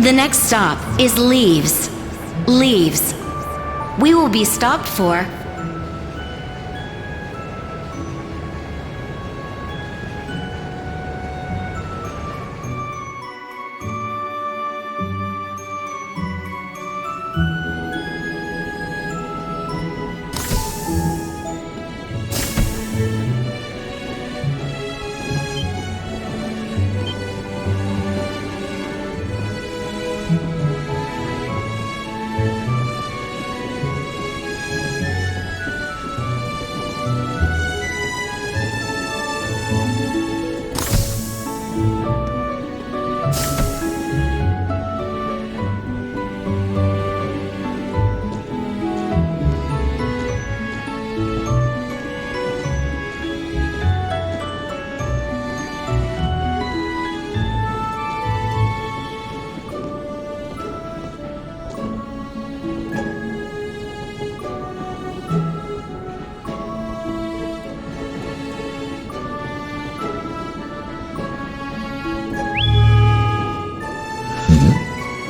The next stop is Leaves. Leaves. We will be stopped for...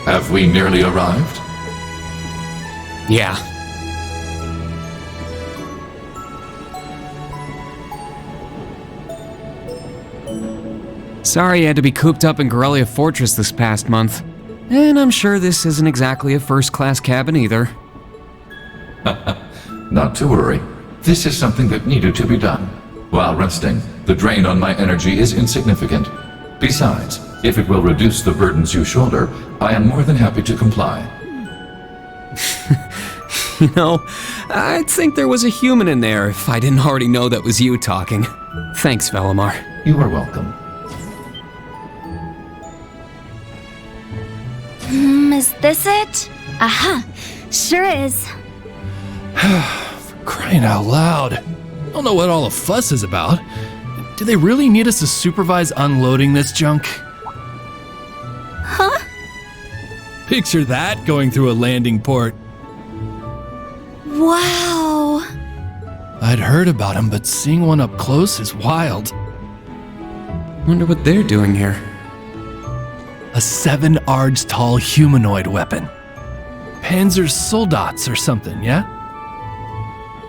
Have we nearly arrived? Yeah. Sorry you had to be cooped up in Corellia Fortress this past month. And I'm sure this isn't exactly a first-class cabin either. Not to worry. This is something that needed to be done. While resting, the drain on my energy is insignificant. Besides, if it will reduce the burdens you shoulder, I am more than happy to comply. You know, I'd think there was a human in there if I didn't already know that was you talking. Thanks, Velimar. You are welcome. Is this it? Aha, sure is. For crying out loud. I don't know what all the fuss is about. Do they really need us to supervise unloading this junk? Huh? Picture that going through a landing port. Wow. I'd heard about them, but seeing one up close is wild. Wonder what they're doing here. A 7 ards tall humanoid weapon. Panzersoldats or something, yeah?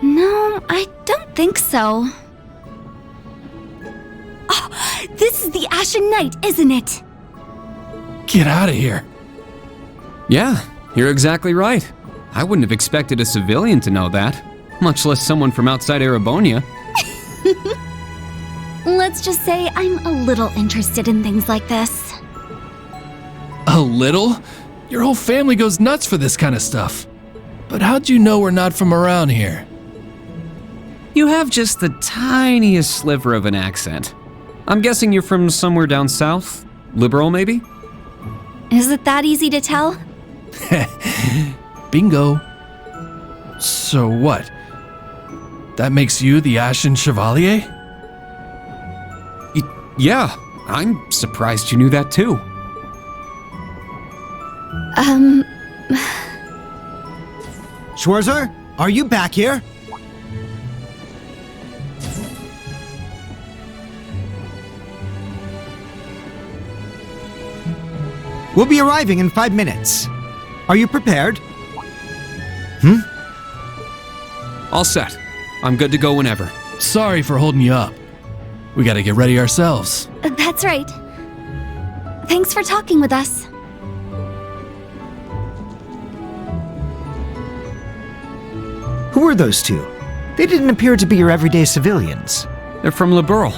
No, I don't think so. Oh, this is the Ashen Knight, isn't it? Get out of here. Yeah, you're exactly right. I wouldn't have expected a civilian to know that, much less someone from outside Erebonia. Let's just say I'm a little interested in things like this. A little? Your whole family goes nuts for this kind of stuff. But how'd you know we're not from around here? You have just the tiniest sliver of an accent. I'm guessing you're from somewhere down south? Liberl, maybe? Is it that easy to tell? Bingo. So what? That makes you the Ashen Chevalier? Yeah, I'm surprised you knew that too. Schwarzer, are you back here? We'll be arriving in 5 minutes. Are you prepared? All set. I'm good to go whenever. Sorry for holding you up. We gotta get ready ourselves. That's right. Thanks for talking with us. Who are those two? They didn't appear to be your everyday civilians. They're from Liberl.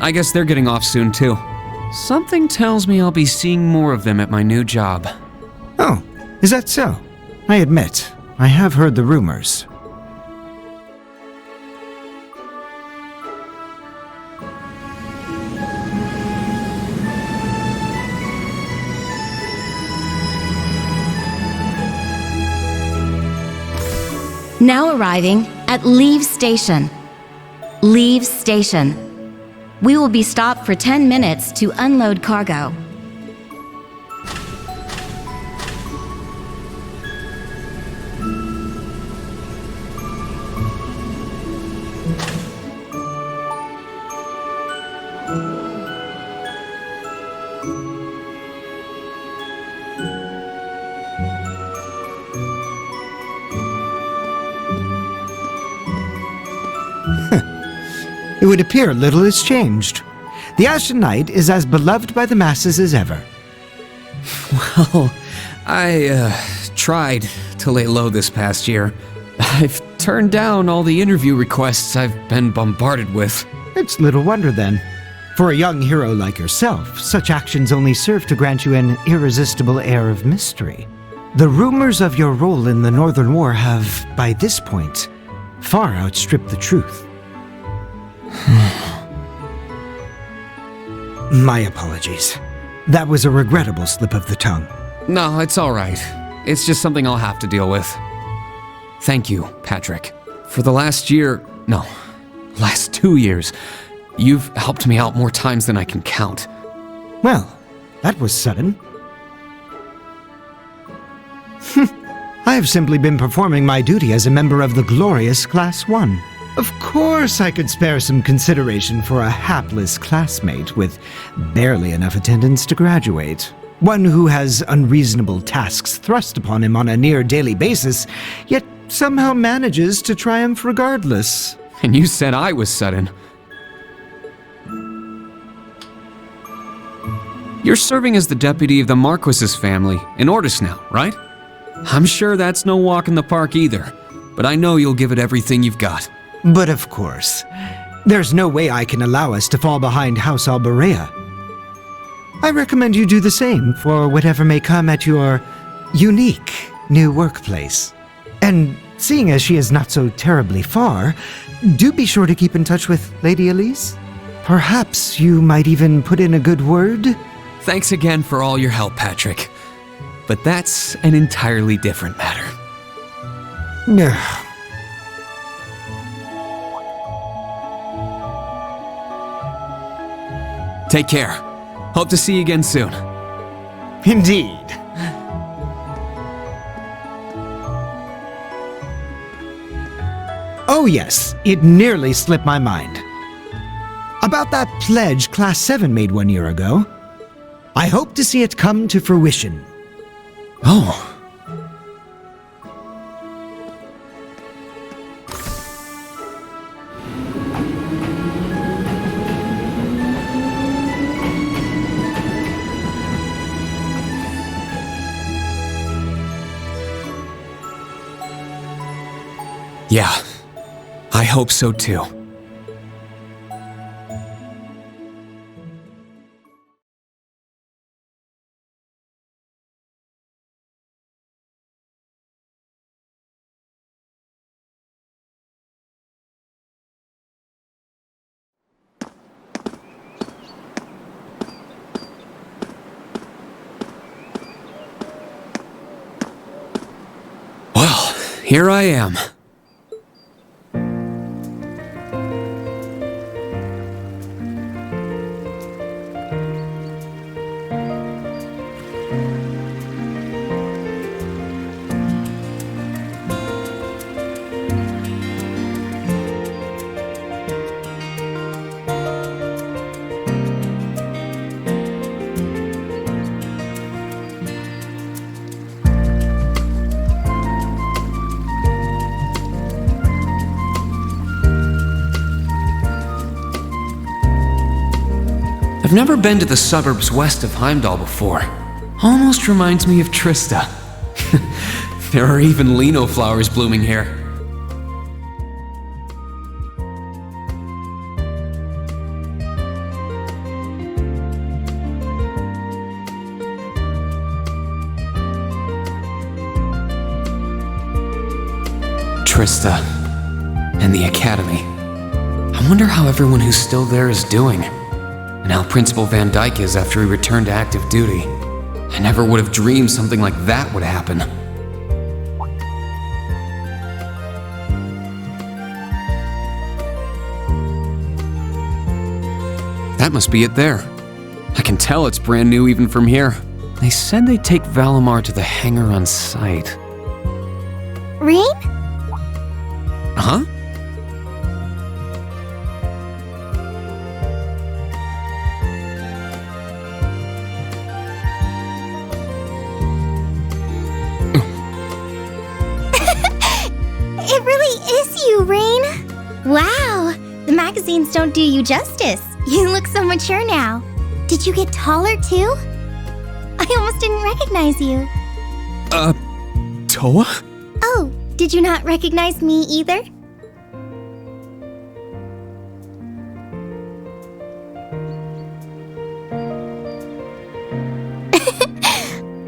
I guess they're getting off soon too. Something tells me I'll be seeing more of them at my new job. Oh, is that so? I admit, I have heard the rumors. Now arriving at Leaves Station. Leaves Station. We will be stopped for 10 minutes to unload cargo. It would appear little has changed. The Ashen Knight is as beloved by the masses as ever. Well, I tried to lay low this past year. I've turned down all the interview requests I've been bombarded with. It's little wonder then. For a young hero like yourself, such actions only serve to grant you an irresistible air of mystery. The rumors of your role in the Northern War have, by this point, far outstripped the truth. My apologies. That was a regrettable slip of the tongue. No, it's all right. It's just something I'll have to deal with. Thank you, Patrick. For the last 2 years, you've helped me out more times than I can count. Well, that was sudden. I have simply been performing my duty as a member of the glorious Class 1. Of course I could spare some consideration for a hapless classmate with barely enough attendance to graduate. One who has unreasonable tasks thrust upon him on a near daily basis, yet somehow manages to triumph regardless. And you said I was sudden. You're serving as the deputy of the Marquis's family in Ordis now, right? I'm sure that's no walk in the park either, but I know you'll give it everything you've got. But of course, there's no way I can allow us to fall behind House Alberea. I recommend you do the same for whatever may come at your unique new workplace. And seeing as she is not so terribly far, do be sure to keep in touch with Lady Elise. Perhaps you might even put in a good word? Thanks again for all your help, Patrick. But that's an entirely different matter. Take care. Hope to see you again soon. Indeed. Oh yes, it nearly slipped my mind. About that pledge Class 7 made 1 year ago. I hope to see it come to fruition. Oh. Yeah, I hope so too. Well, here I am. I've never been to the suburbs west of Heimdall before. Almost reminds me of Trista. There are even lino flowers blooming here. Trista and the Academy. I wonder how everyone who's still there is doing. And how Principal Van Dyke is after he returned to active duty. I never would have dreamed something like that would happen. That must be it there. I can tell it's brand new even from here. They said they'd take Valimar to the hangar on site. Rain? Huh? It really is you, Rain. Wow, the magazines don't do you justice. You look so mature now. Did you get taller too? I almost didn't recognize you. Toa? Oh, did you not recognize me either?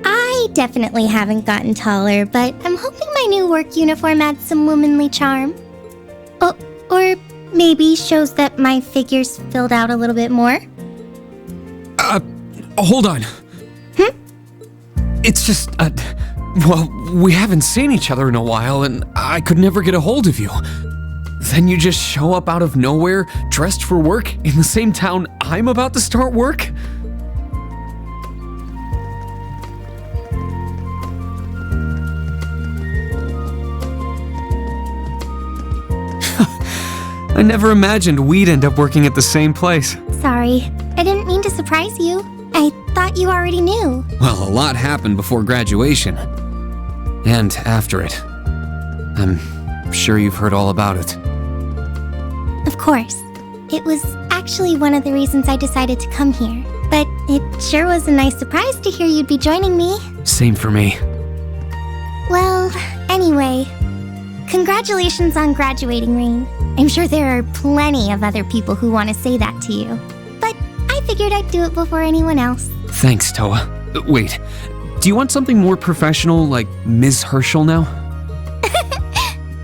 I definitely haven't gotten taller, but I'm hoping my new work uniform adds some womanly charm. Oh, or maybe shows that my figure's filled out a little bit more. Hold on. It's just, well, we haven't seen each other in a while, and I could never get a hold of you. Then you just show up out of nowhere, dressed for work, in the same town I'm about to start work? I never imagined we'd end up working at the same place. Sorry, I didn't mean to surprise you. I thought you already knew. Well, a lot happened before graduation. And after it. I'm sure you've heard all about it. Of course. It was actually one of the reasons I decided to come here. But it sure was a nice surprise to hear you'd be joining me. Same for me. Well, anyway, congratulations on graduating, Rain. I'm sure there are plenty of other people who want to say that to you. But I figured I'd do it before anyone else. Thanks, Toa. Wait, do you want something more professional, like Ms. Herschel now?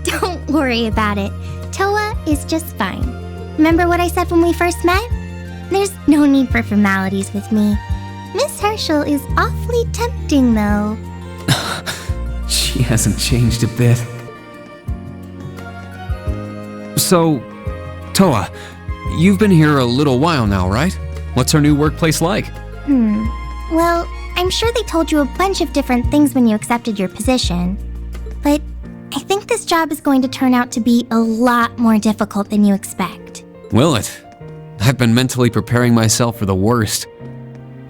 Don't worry about it. Toa is just fine. Remember what I said when we first met? There's no need for formalities with me. Miss Herschel is awfully tempting, though. She hasn't changed a bit. So, Toa, you've been here a little while now, right? What's our new workplace like? Well, I'm sure they told you a bunch of different things when you accepted your position. But I think this job is going to turn out to be a lot more difficult than you expect. Will it? I've been mentally preparing myself for the worst.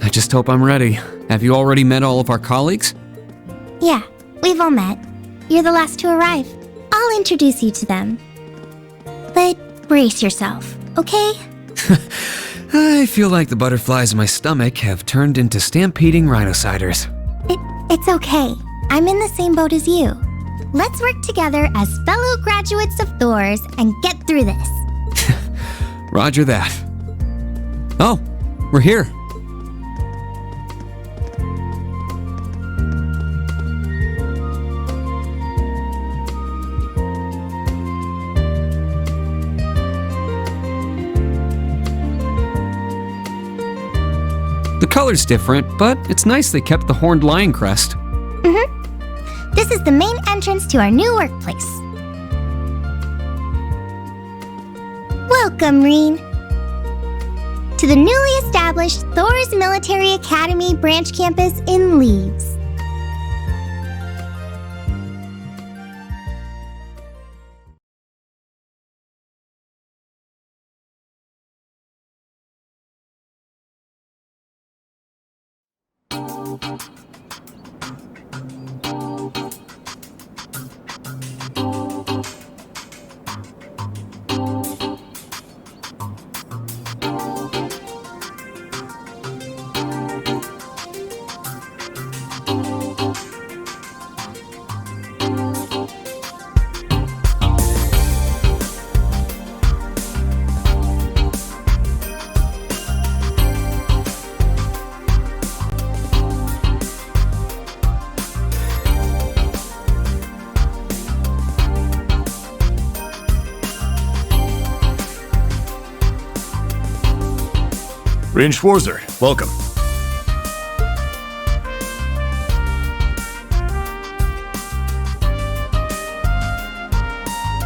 I just hope I'm ready. Have you already met all of our colleagues? Yeah, we've all met. You're the last to arrive. I'll introduce you to them. But brace yourself, okay? I feel like the butterflies in my stomach have turned into stampeding rhinociders. It's okay. I'm in the same boat as you. Let's work together as fellow graduates of Thors and get through this. Roger that. Oh, we're here. The color's different, but it's nice they kept the horned lion crest. This is the main entrance to our new workplace. Welcome, Reen, to the newly established Thors Military Academy branch campus in Leeds. Rain Schwarzer, welcome.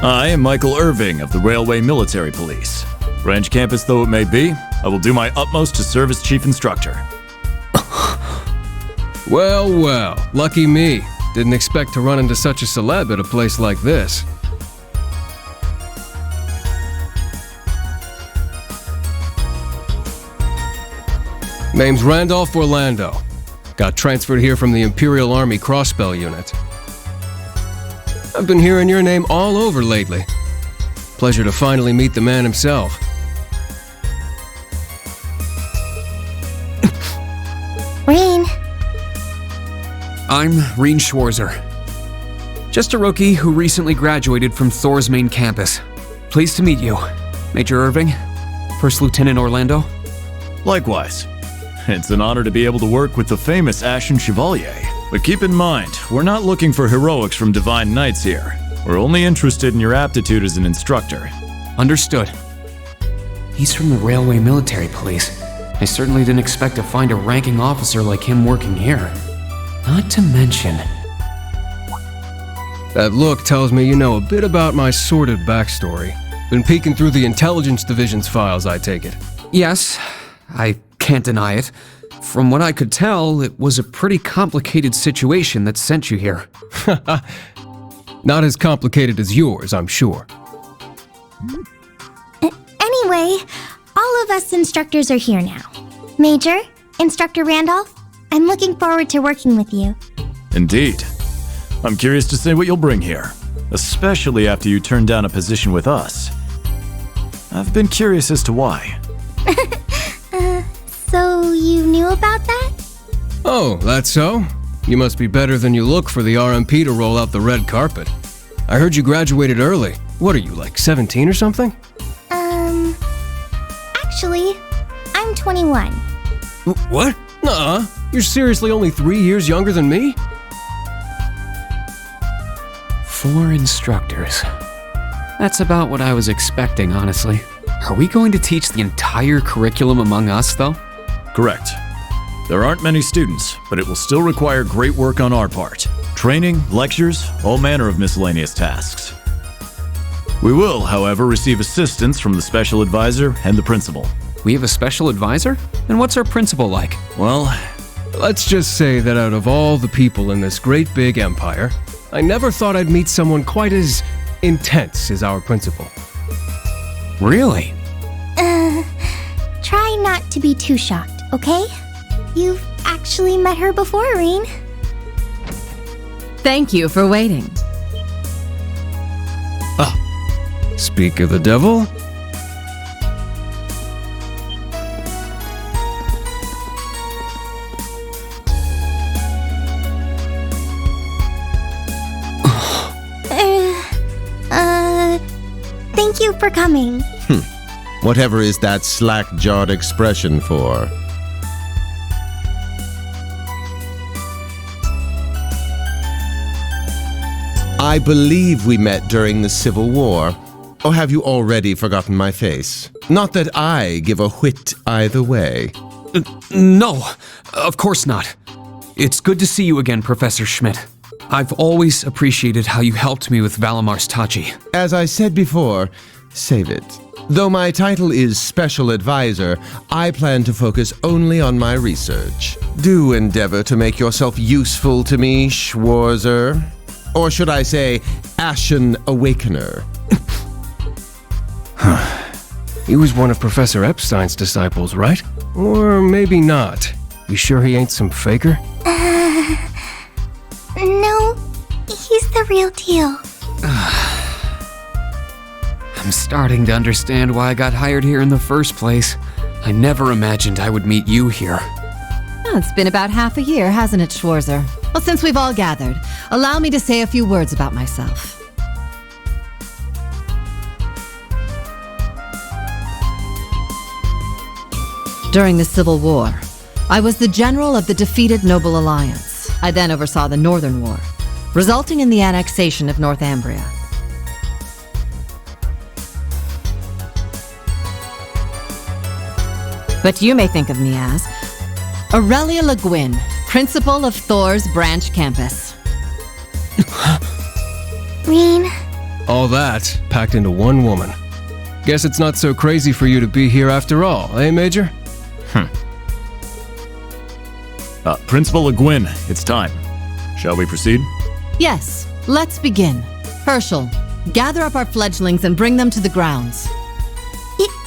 I am Michael Irving of the Railway Military Police. Branch campus though it may be, I will do my utmost to serve as chief instructor. Well, lucky me. Didn't expect to run into such a celeb at a place like this. Name's Randolph Orlando. Got transferred here from the Imperial Army Crossbell unit. I've been hearing your name all over lately. Pleasure to finally meet the man himself. Rain, I'm Reen Schwarzer. Just a rookie who recently graduated from Thor's main campus. Pleased to meet you, Major Irving, First Lieutenant Orlando. Likewise. It's an honor to be able to work with the famous Ashen Chevalier. But keep in mind, we're not looking for heroics from Divine Knights here. We're only interested in your aptitude as an instructor. Understood. He's from the Railway Military Police. I certainly didn't expect to find a ranking officer like him working here. Not to mention... That look tells me you know a bit about my sordid backstory. Been peeking through the Intelligence Division's files, I take it. Yes, I can't deny it. From what I could tell, it was a pretty complicated situation that sent you here. Not as complicated as yours, I'm sure. anyway, all of us instructors are here now. Major, Instructor Randolph, I'm looking forward to working with you. Indeed. I'm curious to see what you'll bring here, especially after you turn down a position with us. I've been curious as to why. So you knew about that? Oh, that's so? You must be better than you look for the RMP to roll out the red carpet. I heard you graduated early. What are you, like 17 or something? Actually, I'm 21. What? Nuh-uh. You're seriously only 3 years younger than me? 4 instructors. That's about what I was expecting, honestly. Are we going to teach the entire curriculum among us, though? Correct. There aren't many students, but it will still require great work on our part. Training, lectures, all manner of miscellaneous tasks. We will, however, receive assistance from the special advisor and the principal. We have a special advisor? And what's our principal like? Well, let's just say that out of all the people in this great big empire, I never thought I'd meet someone quite as intense as our principal. Really? Try not to be too shocked, okay? You've actually met her before, Reen. Thank you for waiting. Speak of the devil. Thank you for coming. Whatever is that slack-jawed expression for? I believe we met during the Civil War. Or have you already forgotten my face? Not that I give a whit either way. No, of course not. It's good to see you again, Professor Schmidt. I've always appreciated how you helped me with Valamar's Tachi. As I said before, save it. Though my title is Special Advisor, I plan to focus only on my research. Do endeavor to make yourself useful to me, Schwarzer. Or should I say, Ashen Awakener. He was one of Professor Epstein's disciples, right? Or maybe not. You sure he ain't some faker? No, he's the real deal. I'm starting to understand why I got hired here in the first place. I never imagined I would meet you here. Well, it's been about half a year, hasn't it, Schwarzer? Well, since we've all gathered, allow me to say a few words about myself. During the Civil War, I was the general of the defeated Noble Alliance. I then oversaw the Northern War, resulting in the annexation of Northumbria. But you may think of me as Aurelia Le Guin, principal of Thor's branch campus. Reen. All that packed into one woman. Guess it's not so crazy for you to be here after all, eh, Major? Principal Le Guin, it's time. Shall we proceed? Yes, let's begin. Herschel, gather up our fledglings and bring them to the grounds.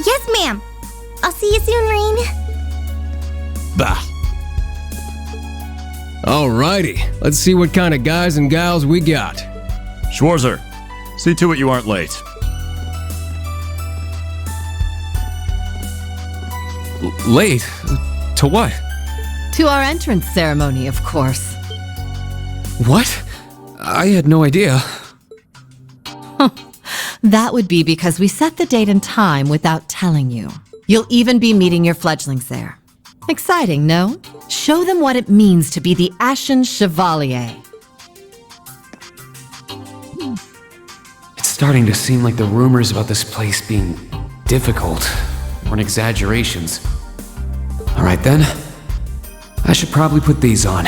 Yes, ma'am. I'll see you soon, Reen. Bah. Alrighty, let's see what kind of guys and gals we got. Schwarzer, see to it you aren't late. Late? To what? To our entrance ceremony, of course. What? I had no idea. That would be because we set the date and time without telling you. You'll even be meeting your fledglings there. Exciting, no? Show them what it means to be the Ashen Chevalier. It's starting to seem like the rumors about this place being difficult weren't exaggerations. All right then. I should probably put these on.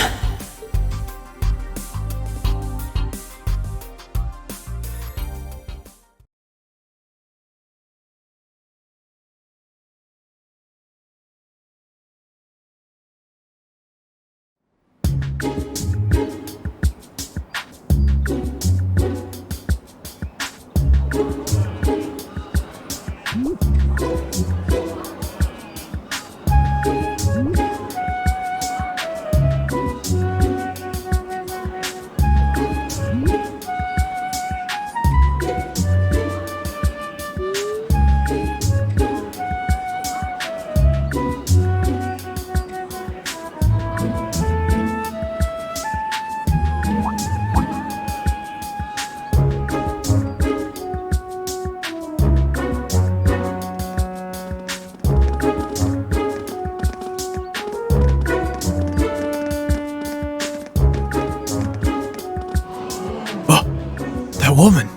Woman.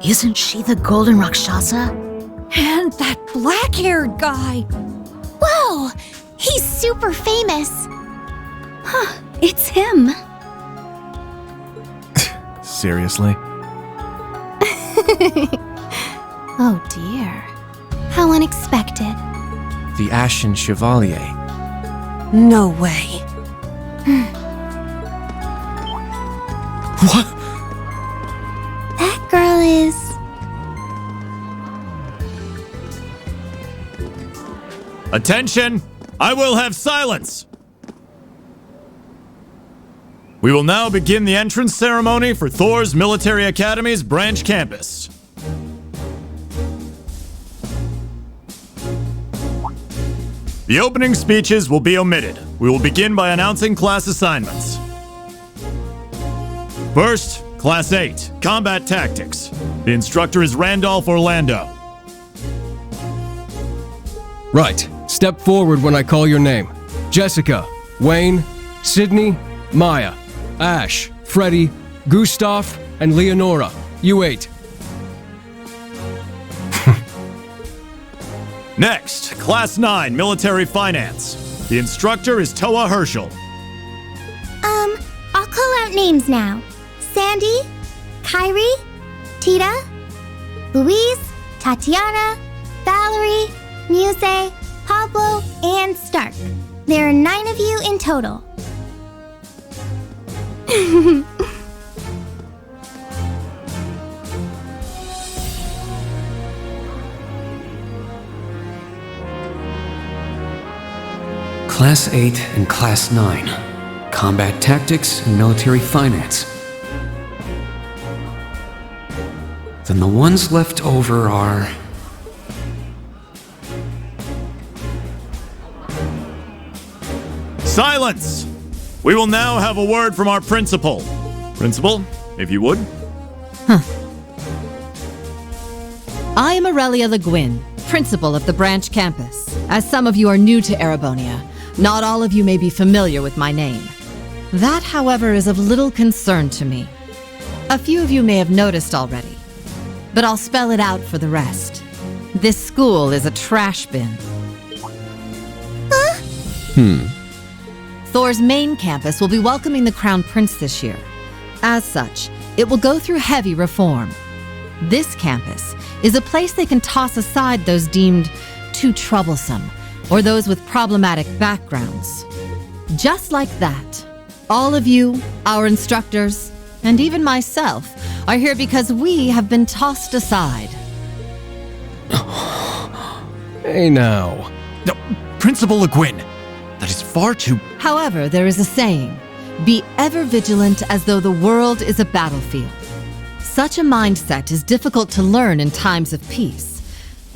Isn't she the Golden Rakshasa? And that black-haired guy. Whoa! He's super famous. Huh, it's him. Seriously? Oh dear. How unexpected. The Ashen Chevalier. No way. What? That girl is... Attention! I will have silence! We will now begin the entrance ceremony for Thor's Military Academy's branch campus. The opening speeches will be omitted. We will begin by announcing class assignments. First, Class 8, Combat Tactics. The instructor is Randolph Orlando. Right. Step forward when I call your name. Jessica, Wayne, Sydney, Maya, Ash, Freddie, Gustav, and Leonora. You 8. Next, Class 9, Military Finance. The instructor is Toa Herschel. I'll call out names now. Sandy, Kyrie, Tita, Louise, Tatiana, Valerie, Muse, Pablo, and Stark. There are 9 of you in total. Class 8 and Class 9. Combat Tactics and Military Finance. Then the ones left over are... Silence! We will now have a word from our principal. Principal, if you would. I am Aurelia Le Guin, principal of the branch campus. As some of you are new to Erebonia, not all of you may be familiar with my name. That, however, is of little concern to me. A few of you may have noticed already, but I'll spell it out for the rest. This school is a trash bin. Thor's main campus will be welcoming the Crown Prince this year. As such, it will go through heavy reform. This campus is a place they can toss aside those deemed too troublesome, or those with problematic backgrounds. Just like that, all of you, our instructors, and even myself, are here because we have been tossed aside. Hey now. No, Principal Le Guin, that is far too... However, there is a saying, be ever vigilant as though the world is a battlefield. Such a mindset is difficult to learn in times of peace.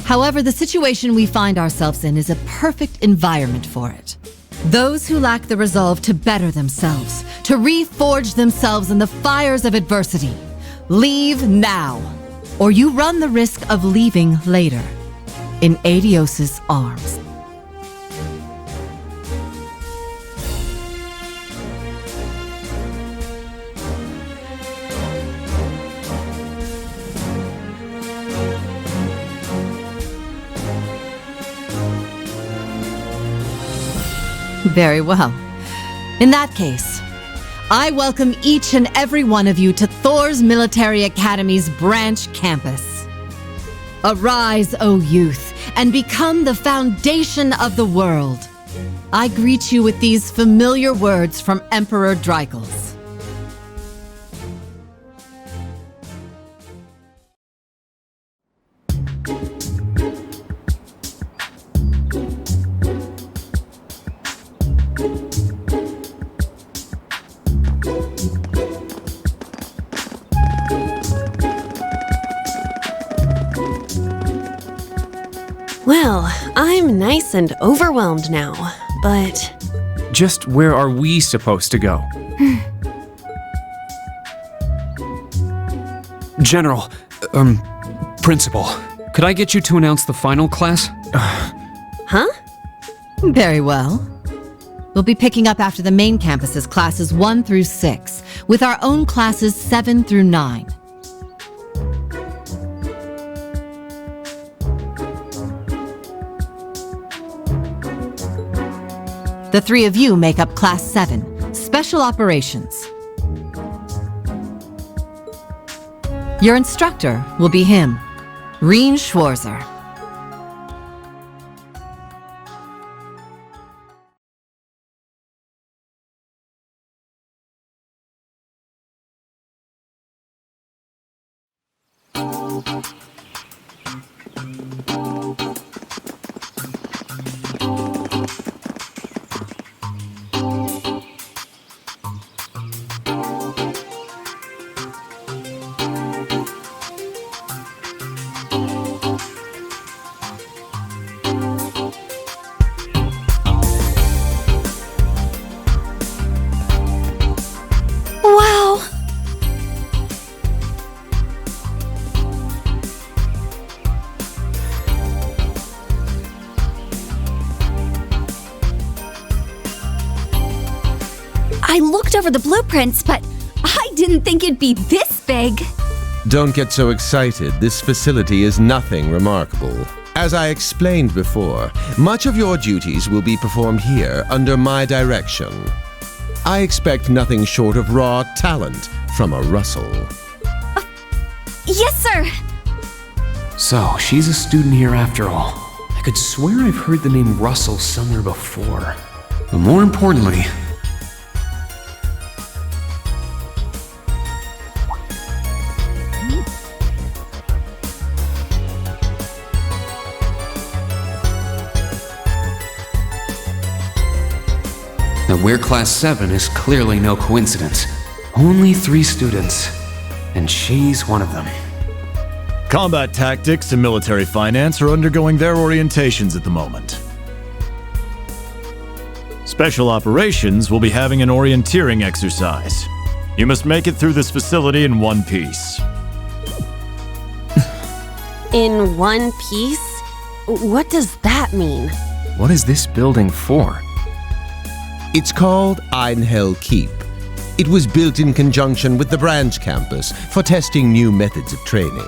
However, the situation we find ourselves in is a perfect environment for it. Those who lack the resolve to better themselves, to reforge themselves in the fires of adversity, leave now, or you run the risk of leaving later, in Adios's arms. Very well. In that case, I welcome each and every one of you to Thor's Military Academy's branch campus. Arise, O youth, and become the foundation of the world. I greet you with these familiar words from Emperor Dreikels. Well, I'm nice and overwhelmed now, but... Just where are we supposed to go? General, Principal, could I get you to announce the final class? Huh? Very well. We'll be picking up after the main campus's classes 1 through 6, with our own classes 7 through 9. The 3 of you make up Class 7, Special Operations. Your instructor will be him, Reen Schwarzer. I looked over the blueprints, but I didn't think it'd be this big. Don't get so excited. This facility is nothing remarkable. As I explained before, much of your duties will be performed here under my direction. I expect nothing short of raw talent from a Russell. Yes, sir. So, she's a student here after all. I could swear I've heard the name Russell somewhere before. But more importantly, that we're Class 7 is clearly no coincidence. Only 3 students, and she's one of them. Combat tactics and military finance are undergoing their orientations at the moment. Special operations will be having an orienteering exercise. You must make it through this facility in one piece. In one piece? What does that mean? What is this building for? It's called Einhel Keep. It was built in conjunction with the branch campus for testing new methods of training.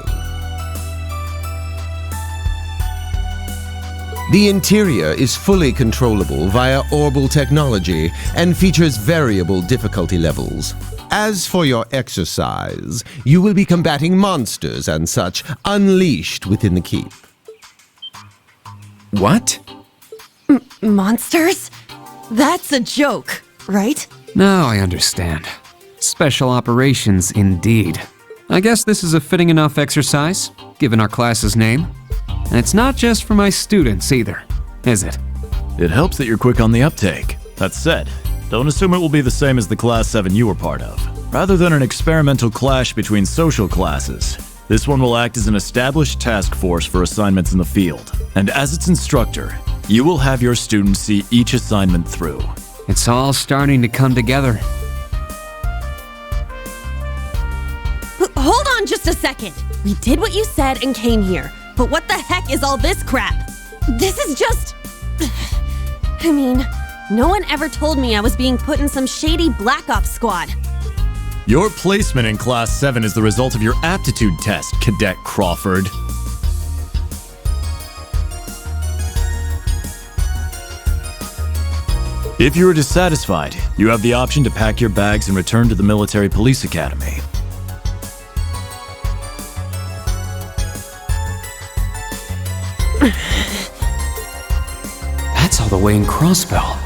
The interior is fully controllable via orbal technology and features variable difficulty levels. As for your exercise, you will be combating monsters and such unleashed within the keep. What? Monsters? That's a joke, right? Now I understand. Special operations indeed. I guess this is a fitting enough exercise, given our class's name. And it's not just for my students either, is it? It helps that you're quick on the uptake. That said, don't assume it will be the same as the Class 7 you were part of. Rather than an experimental clash between social classes, This one will act as an established task force for assignments in the field. And as its instructor, you will have your students see each assignment through. It's all starting to come together. Hold on just a second. We did what you said and came here. But what the heck is all this crap? This is just... I mean, no one ever told me I was being put in some shady Black Ops squad. Your placement in Class 7 is the result of your aptitude test, Cadet Crawford. If you are dissatisfied, you have the option to pack your bags and return to the Military Police Academy. That's all the way in Crossbell.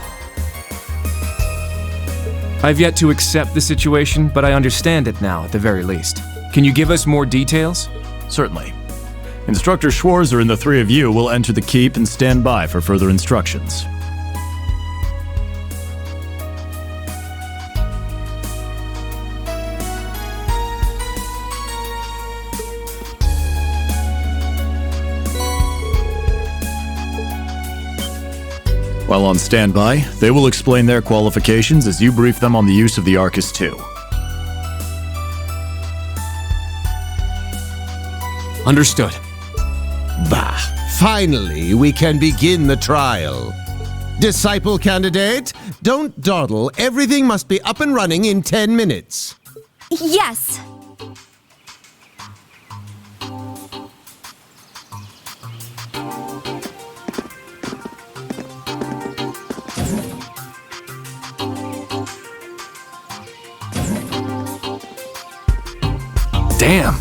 I've yet to accept the situation, but I understand it now at the very least. Can you give us more details? Certainly. Instructor Schwarzer and the three of you will enter the keep and stand by for further instructions. While on standby, they will explain their qualifications as you brief them on the use of the Arcus II. Understood. Bah! Finally, we can begin the trial. Disciple candidate, don't dawdle. Everything must be up and running in 10 minutes. Yes. Damn.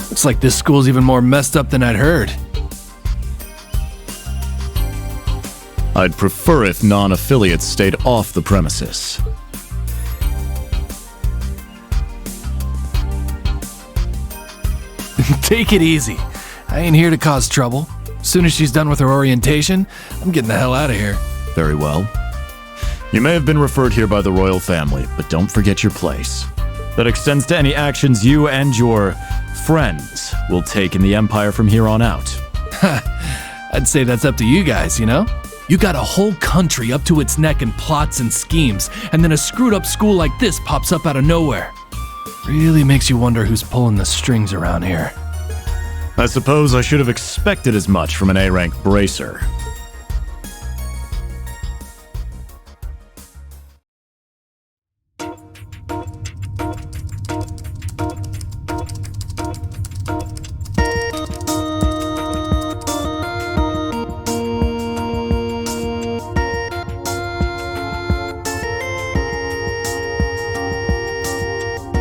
Looks like this school's even more messed up than I'd heard. I'd prefer if non-affiliates stayed off the premises. Take it easy. I ain't here to cause trouble. As soon as she's done with her orientation, I'm getting the hell out of here. Very well. You may have been referred here by the royal family, but don't forget your place. That extends to any actions you and your friends will take in the Empire from here on out. I'd say that's up to you guys, you know? You got a whole country up to its neck in plots and schemes, and then a screwed up school like this pops up out of nowhere. Really makes you wonder who's pulling the strings around here. I suppose I should have expected as much from an A-rank bracer.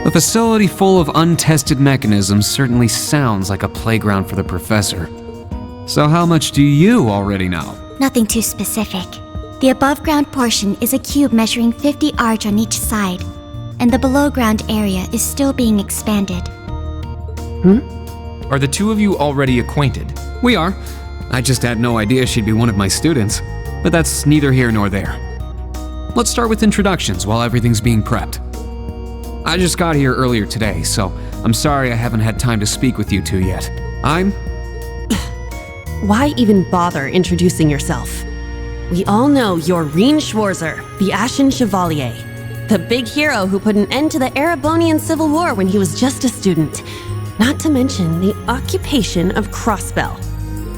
A facility full of untested mechanisms certainly sounds like a playground for the professor. So how much do you already know? Nothing too specific. The above-ground portion is a cube measuring 50 arch on each side, and the below-ground area is still being expanded. Are the two of you already acquainted? We are. I just had no idea she'd be one of my students. But that's neither here nor there. Let's start with introductions while everything's being prepped. I just got here earlier today, so I'm sorry I haven't had time to speak with you two yet. I'm... Why even bother introducing yourself? We all know you're Reen Schwarzer, the Ashen Chevalier. The big hero who put an end to the Erebonian Civil War when he was just a student. Not to mention the occupation of Crossbell.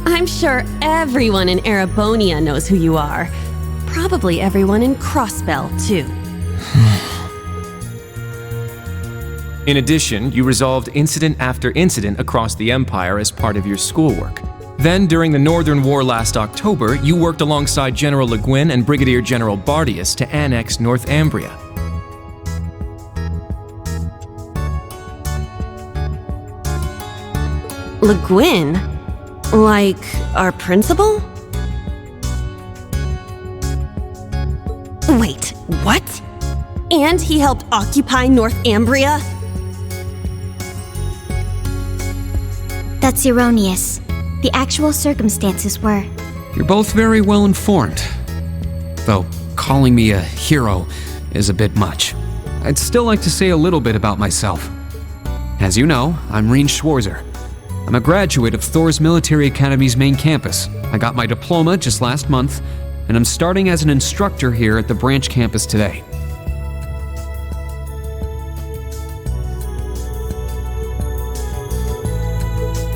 I'm sure everyone in Erebonia knows who you are. Probably everyone in Crossbell, too. In addition, you resolved incident after incident across the Empire as part of your schoolwork. Then, during the Northern War last October, you worked alongside General Le Guin and Brigadier General Bardius to annex Northumbria. Le Guin? Like, our principal? Wait, what? And he helped occupy Northumbria? That's erroneous. The actual circumstances were... You're both very well informed. Though calling me a hero is a bit much. I'd still like to say a little bit about myself. As you know, I'm Reen Schwarzer, I'm a graduate of Thor's Military Academy's main campus. I got my diploma just last month, and I'm starting as an instructor here at the branch campus today.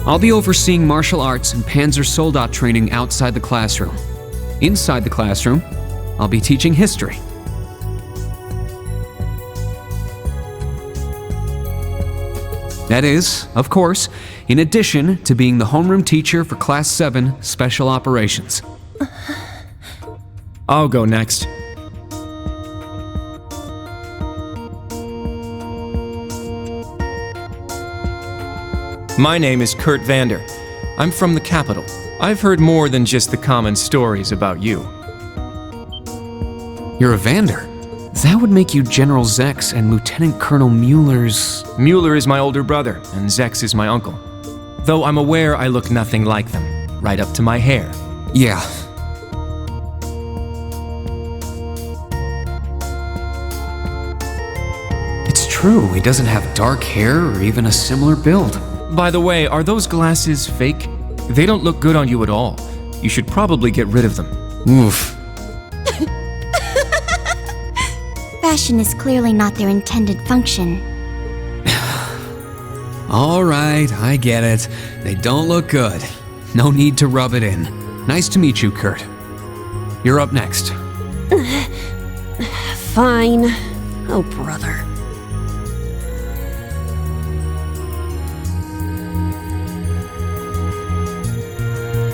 I'll be overseeing martial arts and Panzersoldat training outside the classroom. Inside the classroom, I'll be teaching history. That is, of course, in addition to being the homeroom teacher for Class 7 Special Operations. I'll go next. My name is Kurt Vander. I'm from the capital. I've heard more than just the common stories about you. You're a Vander? That would make you General Zex and Lieutenant Colonel Mueller's... Mueller is my older brother, and Zex is my uncle. Though I'm aware I look nothing like them, right up to my hair. Yeah. It's true, he doesn't have dark hair or even a similar build. By the way, are those glasses fake? They don't look good on you at all. You should probably get rid of them. Oof. Fashion is clearly not their intended function. All right, I get it. They don't look good. No need to rub it in. Nice to meet you, Kurt. You're up next. Fine. Oh, brother.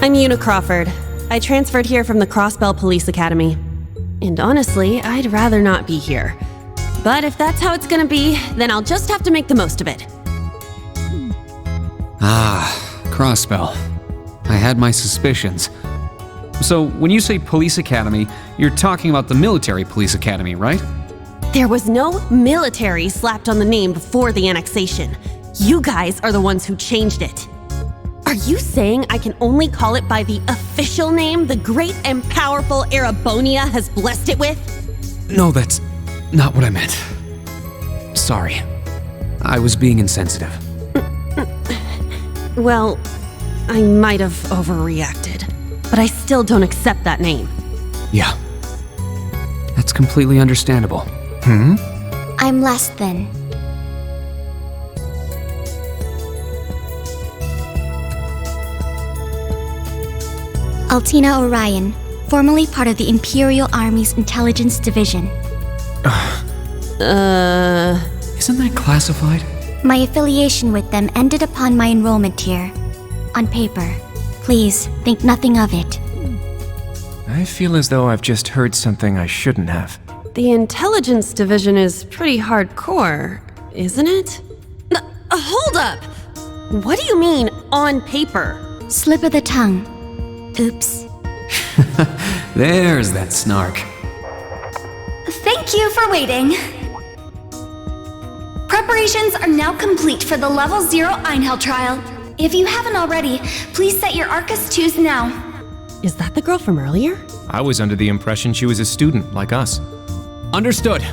I'm Una Crawford. I transferred here from the Crossbell Police Academy. And honestly, I'd rather not be here. But if that's how it's gonna be, then I'll just have to make the most of it. Crossbell. I had my suspicions. So, when you say police academy, you're talking about the military police academy, right? There was no military slapped on the name before the annexation. You guys are the ones who changed it. Are you saying I can only call it by the official name the great and powerful Erebonia has blessed it with? No, that's not what I meant. Sorry. I was being insensitive. Well, I might have overreacted, but I still don't accept that name. Yeah. That's completely understandable. I'm less than. Altina Orion, formerly part of the Imperial Army's Intelligence Division. Isn't that classified? My affiliation with them ended upon my enrollment here. On paper. Please, think nothing of it. I feel as though I've just heard something I shouldn't have. The Intelligence Division is pretty hardcore, isn't it? Hold up! What do you mean, on paper? Slip of the tongue. Oops. There's that snark. Thank you for waiting. Preparations are now complete for the Level 0 Einhel trial. If you haven't already, please set your Arcus 2s now. Is that the girl from earlier? I was under the impression she was a student, like us. Understood.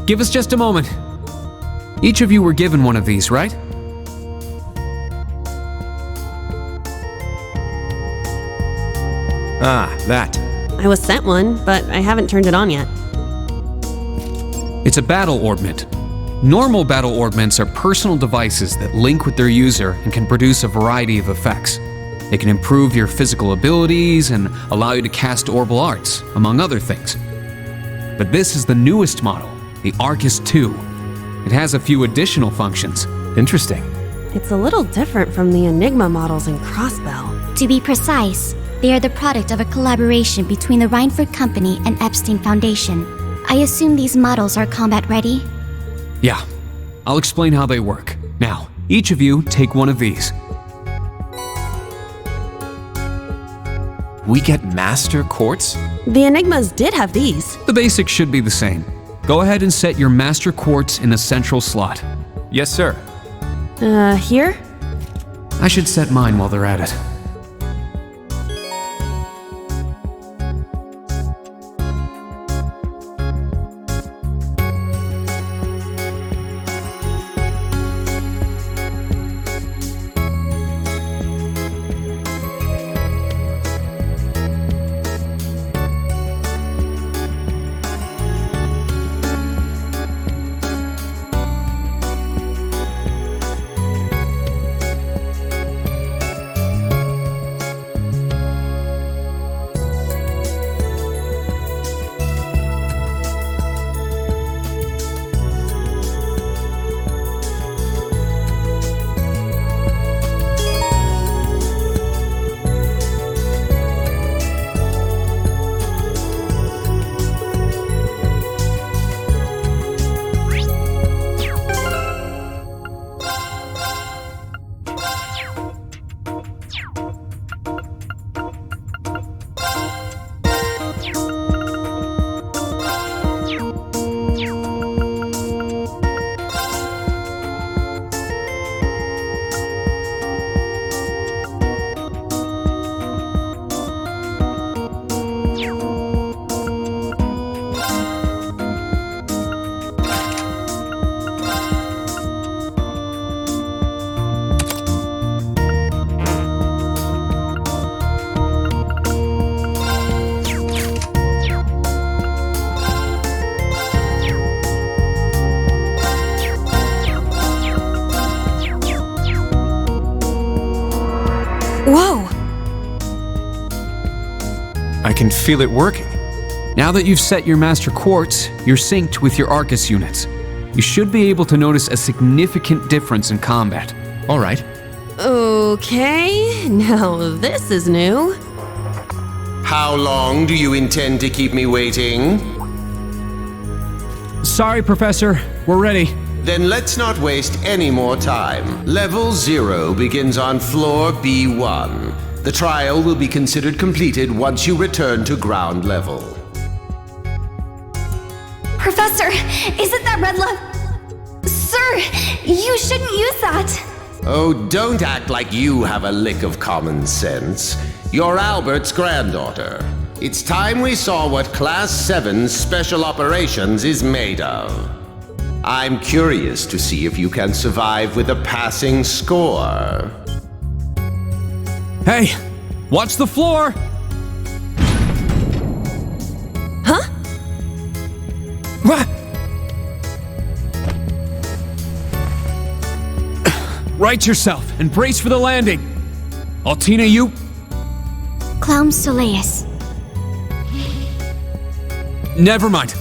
Give us just a moment. Each of you were given one of these, right? Ah, that. I was sent one, but I haven't turned it on yet. It's a battle orbment. Normal battle orbments are personal devices that link with their user and can produce a variety of effects. They can improve your physical abilities and allow you to cast orbital arts, among other things. But this is the newest model, the Arcus 2. It has a few additional functions. Interesting. It's a little different from the Enigma models in Crossbell. To be precise, they are the product of a collaboration between the Reinford Company and Epstein Foundation. I assume these models are combat ready? Yeah, I'll explain how they work. Now, each of you take one of these. We get Master Quartz? The Enigmas did have these. The basics should be the same. Go ahead and set your Master Quartz in a central slot. Yes, sir. Here? I should set mine while they're at it. Whoa! I can feel it working. Now that you've set your master quartz, you're synced with your Arcus units. You should be able to notice a significant difference in combat. All right. Okay, now this is new. How long do you intend to keep me waiting? Sorry, Professor. We're ready. Then let's not waste any more time. Level 0 begins on floor B1. The trial will be considered completed once you return to ground level. Professor, is it that red Sir, you shouldn't use that. Oh, don't act like you have a lick of common sense. You're Albert's granddaughter. It's time we saw what Class 7 Special Operations is made of. I'm curious to see if you can survive with a passing score. Hey, watch the floor! Huh? What? Right yourself and brace for the landing. Altina, you... Clown Soleus. Never mind.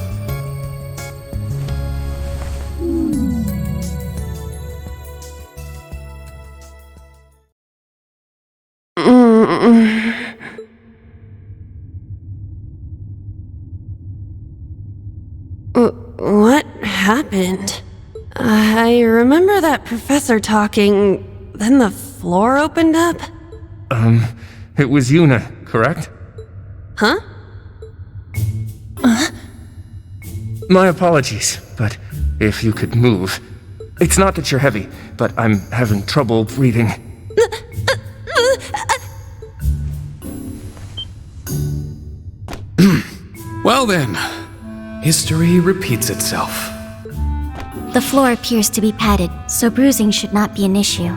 What happened? I remember that professor talking, then the floor opened up? It was Yuna, correct? Huh? My apologies, but if you could move. It's not that you're heavy, but I'm having trouble breathing. Well then, history repeats itself. The floor appears to be padded, so bruising should not be an issue.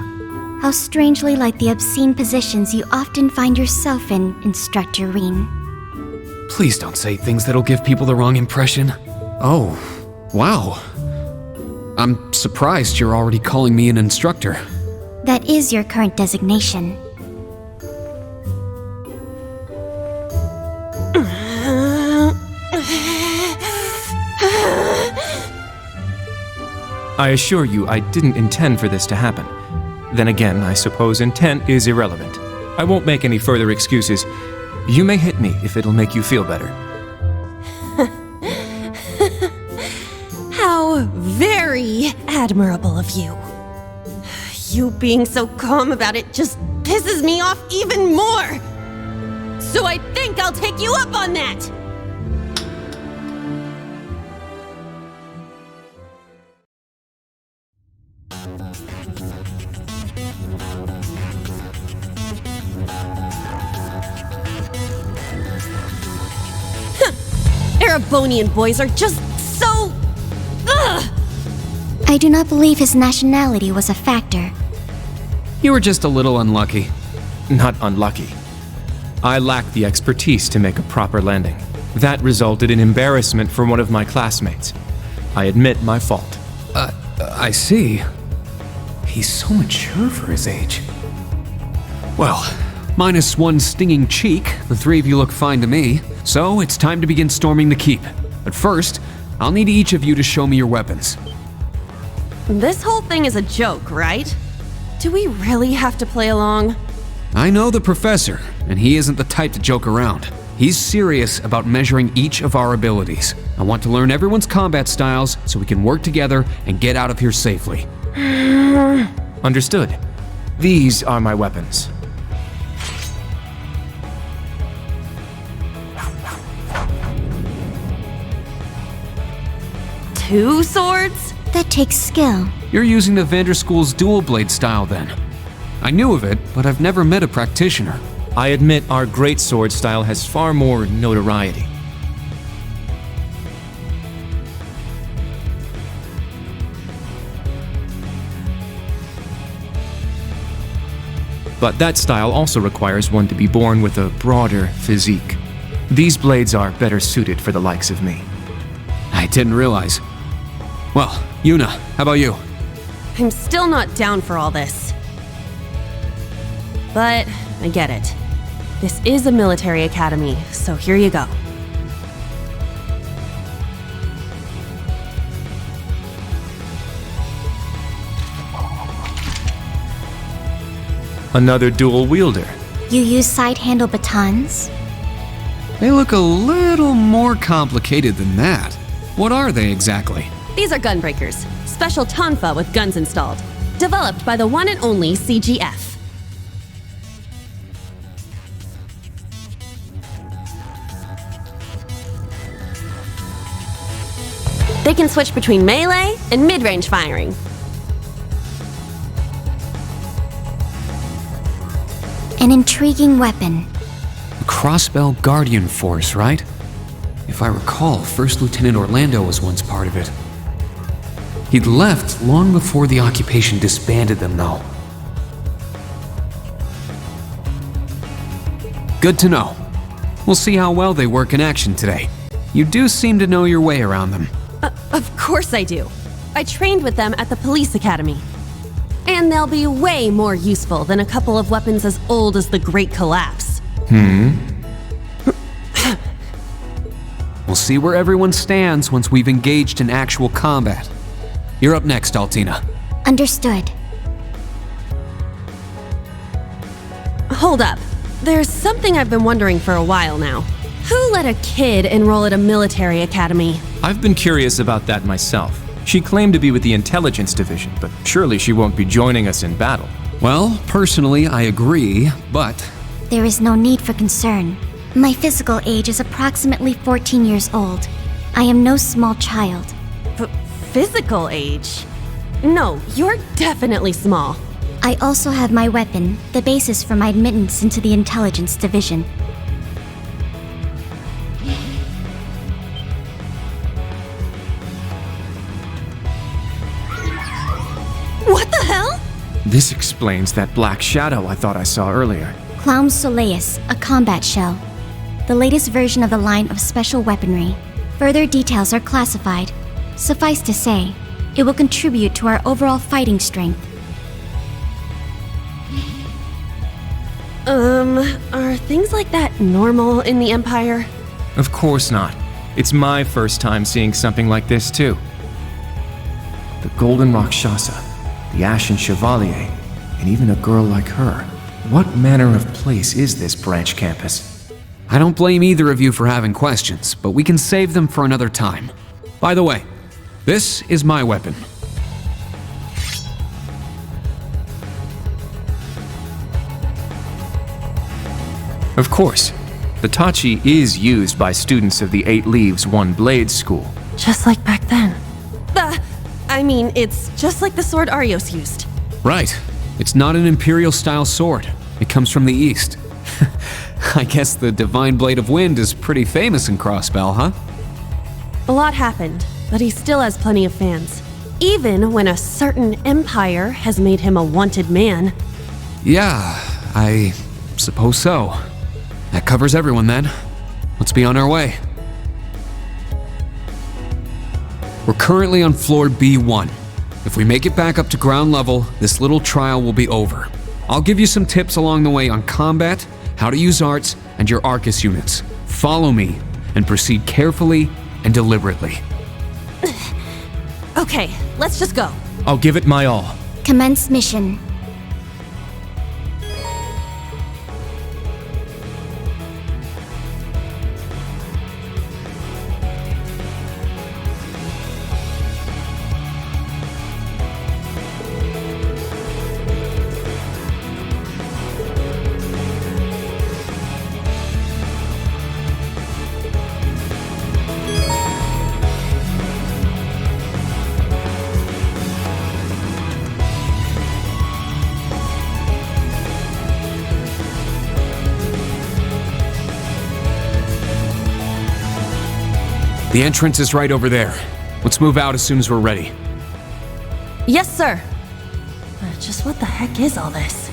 How strangely like the obscene positions you often find yourself in, Instructor Reen. Please don't say things that'll give people the wrong impression. Oh, wow. I'm surprised you're already calling me an instructor. That is your current designation. I assure you, I didn't intend for this to happen. Then again, I suppose intent is irrelevant. I won't make any further excuses. You may hit me if it'll make you feel better. How very admirable of you. You being so calm about it just pisses me off even more. So I think I'll take you up on that. Erebonian boys are just so... Ugh! I do not believe his nationality was a factor. You were just a little unlucky. Not unlucky. I lacked the expertise to make a proper landing. That resulted in embarrassment for one of my classmates. I admit my fault. I see. He's so mature for his age. Well, minus one stinging cheek, the three of you look fine to me. So it's time to begin storming the keep. But first, I'll need each of you to show me your weapons. This whole thing is a joke, right? Do we really have to play along? I know the professor, and he isn't the type to joke around. He's serious about measuring each of our abilities. I want to learn everyone's combat styles so we can work together and get out of here safely. Understood. These are my weapons. Two swords? That takes skill. You're using the Vanderschool's dual blade style then. I knew of it, but I've never met a practitioner. I admit our great sword style has far more notoriety. But that style also requires one to be born with a broader physique. These blades are better suited for the likes of me. I didn't realize. Well, Yuna, how about you? I'm still not down for all this. but I get it. This is a military academy, so here you go. Another dual wielder. You use side-handle batons? They look a little more complicated than that. What are they exactly? These are gunbreakers, special tonfa with guns installed. Developed by the one and only CGF. They can switch between melee and mid-range firing. An intriguing weapon. The Crossbell Guardian Force, right? If I recall, First Lieutenant Orlando was once part of it. He'd left long before the occupation disbanded them, though. Good to know. We'll see how well they work in action today. You do seem to know your way around them. Of course I do. I trained with them at the police academy. And they'll be way more useful than a couple of weapons as old as the Great Collapse. We'll see where everyone stands once we've engaged in actual combat. You're up next, Altina. Understood. Hold up. There's something I've been wondering for a while now. Who let a kid enroll at a military academy? I've been curious about that myself. She claimed to be with the intelligence division, but surely she won't be joining us in battle. Well, personally, I agree, but... There is no need for concern. My physical age is approximately 14 years old. I am no small child. Physical age? No, you're definitely small. I also have my weapon, the basis for my admittance into the intelligence division. What the hell? This explains that black shadow I thought I saw earlier. Clown Soleus, a combat shell. The latest version of the line of special weaponry. Further details are classified. Suffice to say, it will contribute to our overall fighting strength. Are things like that normal in the Empire? Of course not. It's my first time seeing something like this, too. The Golden Rakshasa, the Ashen Chevalier, and even a girl like her. What manner of place is this branch campus? I don't blame either of you for having questions, but we can save them for another time. By the way, this is my weapon. Of course. The Tachi is used by students of the 8 Leaves, 1 Blade school. Just like back then. I mean, it's just like the sword Arios used. Right. It's not an Imperial-style sword. It comes from the East. I guess the Divine Blade of Wind is pretty famous in Crossbell, huh? A lot happened, but he still has plenty of fans. Even when a certain empire has made him a wanted man. Yeah, I suppose so. That covers everyone then. Let's be on our way. We're currently on floor B1. If we make it back up to ground level, this little trial will be over. I'll give you some tips along the way on combat, how to use arts, and your Arcus units. Follow me, and proceed carefully and deliberately. Okay, let's just go. I'll give it my all. Commence mission. The entrance is right over there. Let's move out as soon as we're ready. Yes, sir. But just what the heck is all this?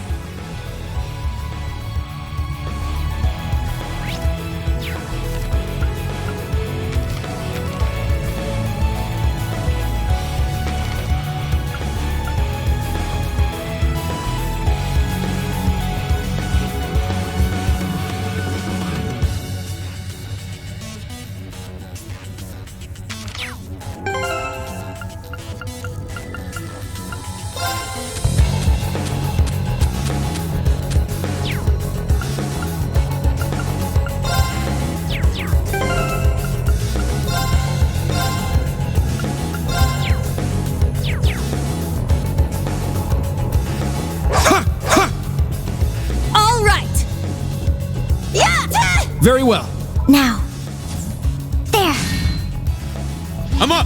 Very well. Now. There. I'm up!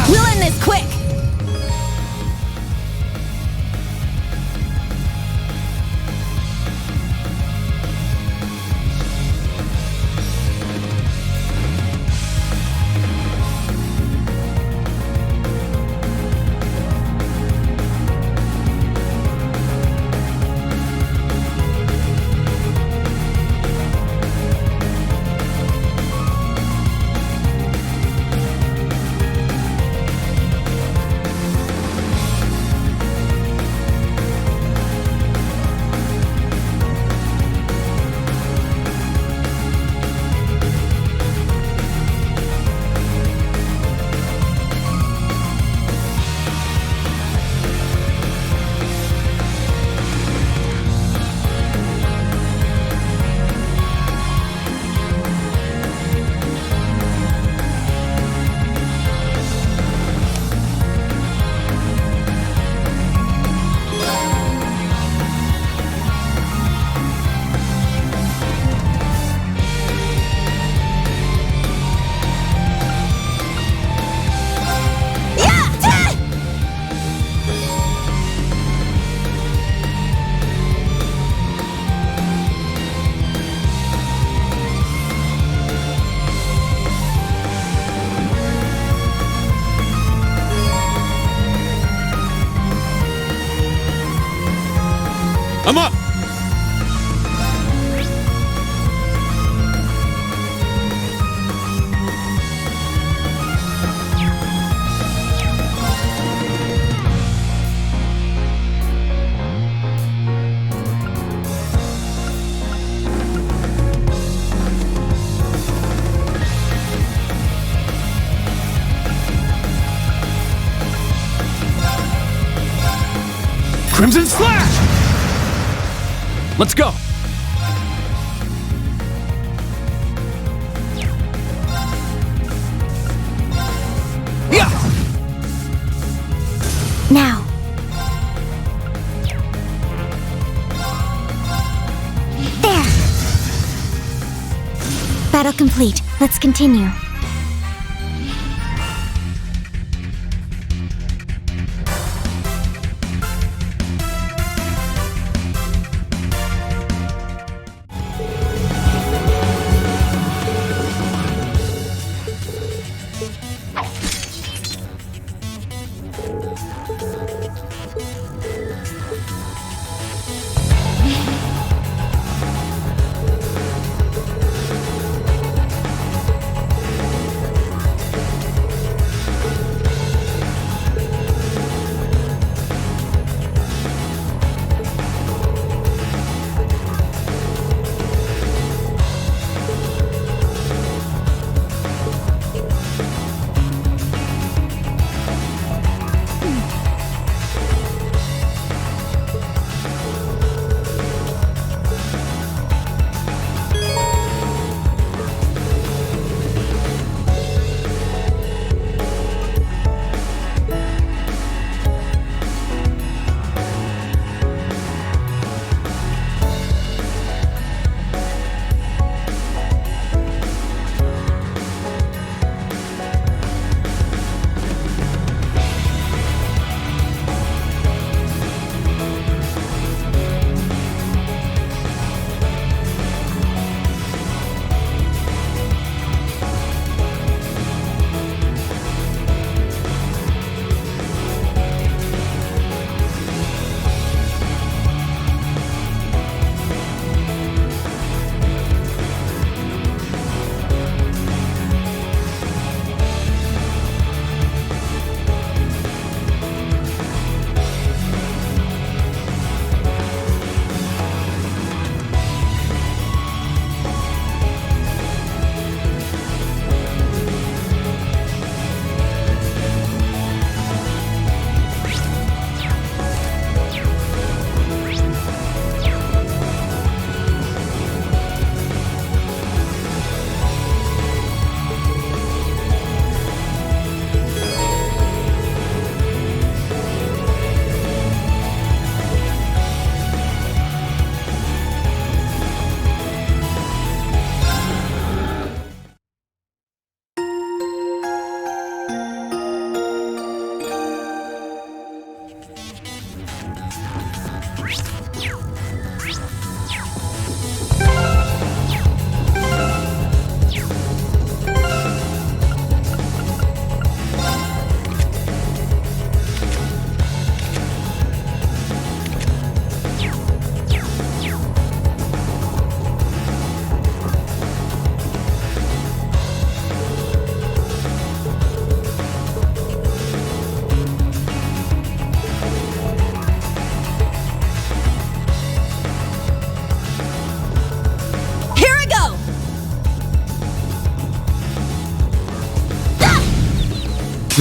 We'll end this quick! I'm up! Crimson Slash! Let's go! Yeah! Now. There. Battle complete. Let's continue.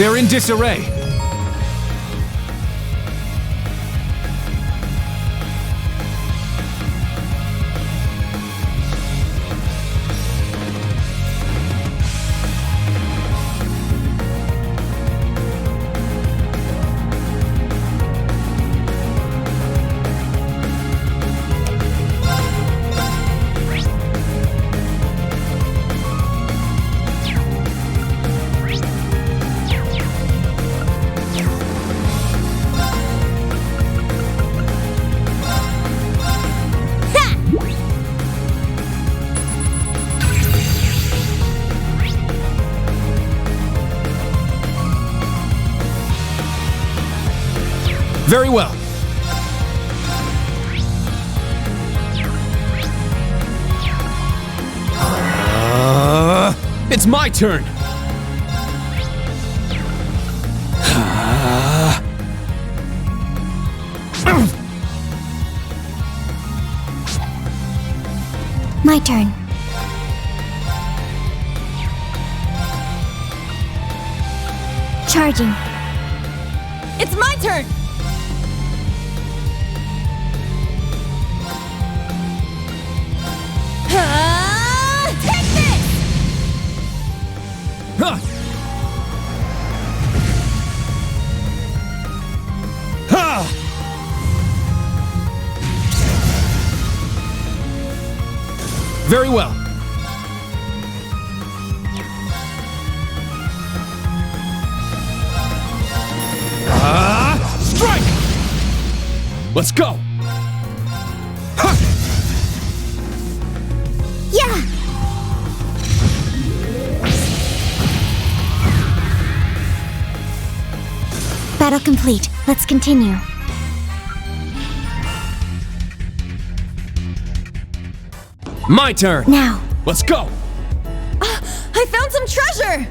They're in disarray. Very well. It's my turn. My turn. Charging. It's my turn! Take this! Huh. Ha! Very well. Strike! Let's go! Ha! Yeah! Battle complete. Let's continue. My turn! Now. Let's go! I found some treasure!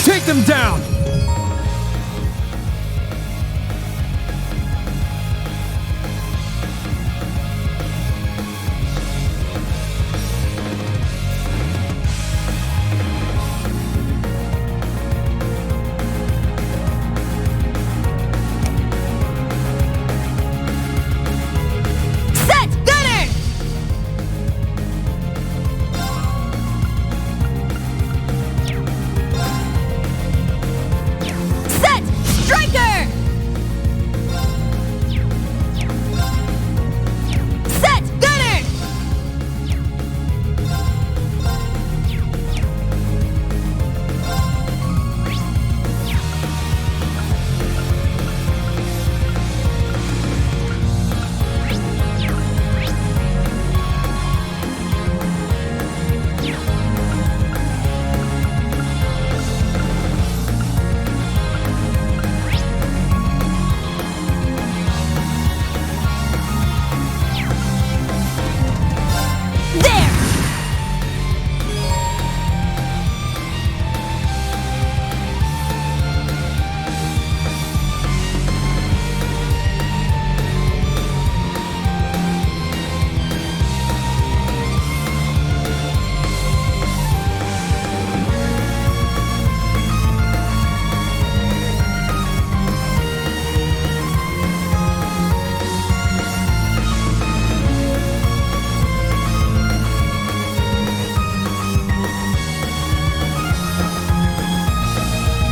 Take them down!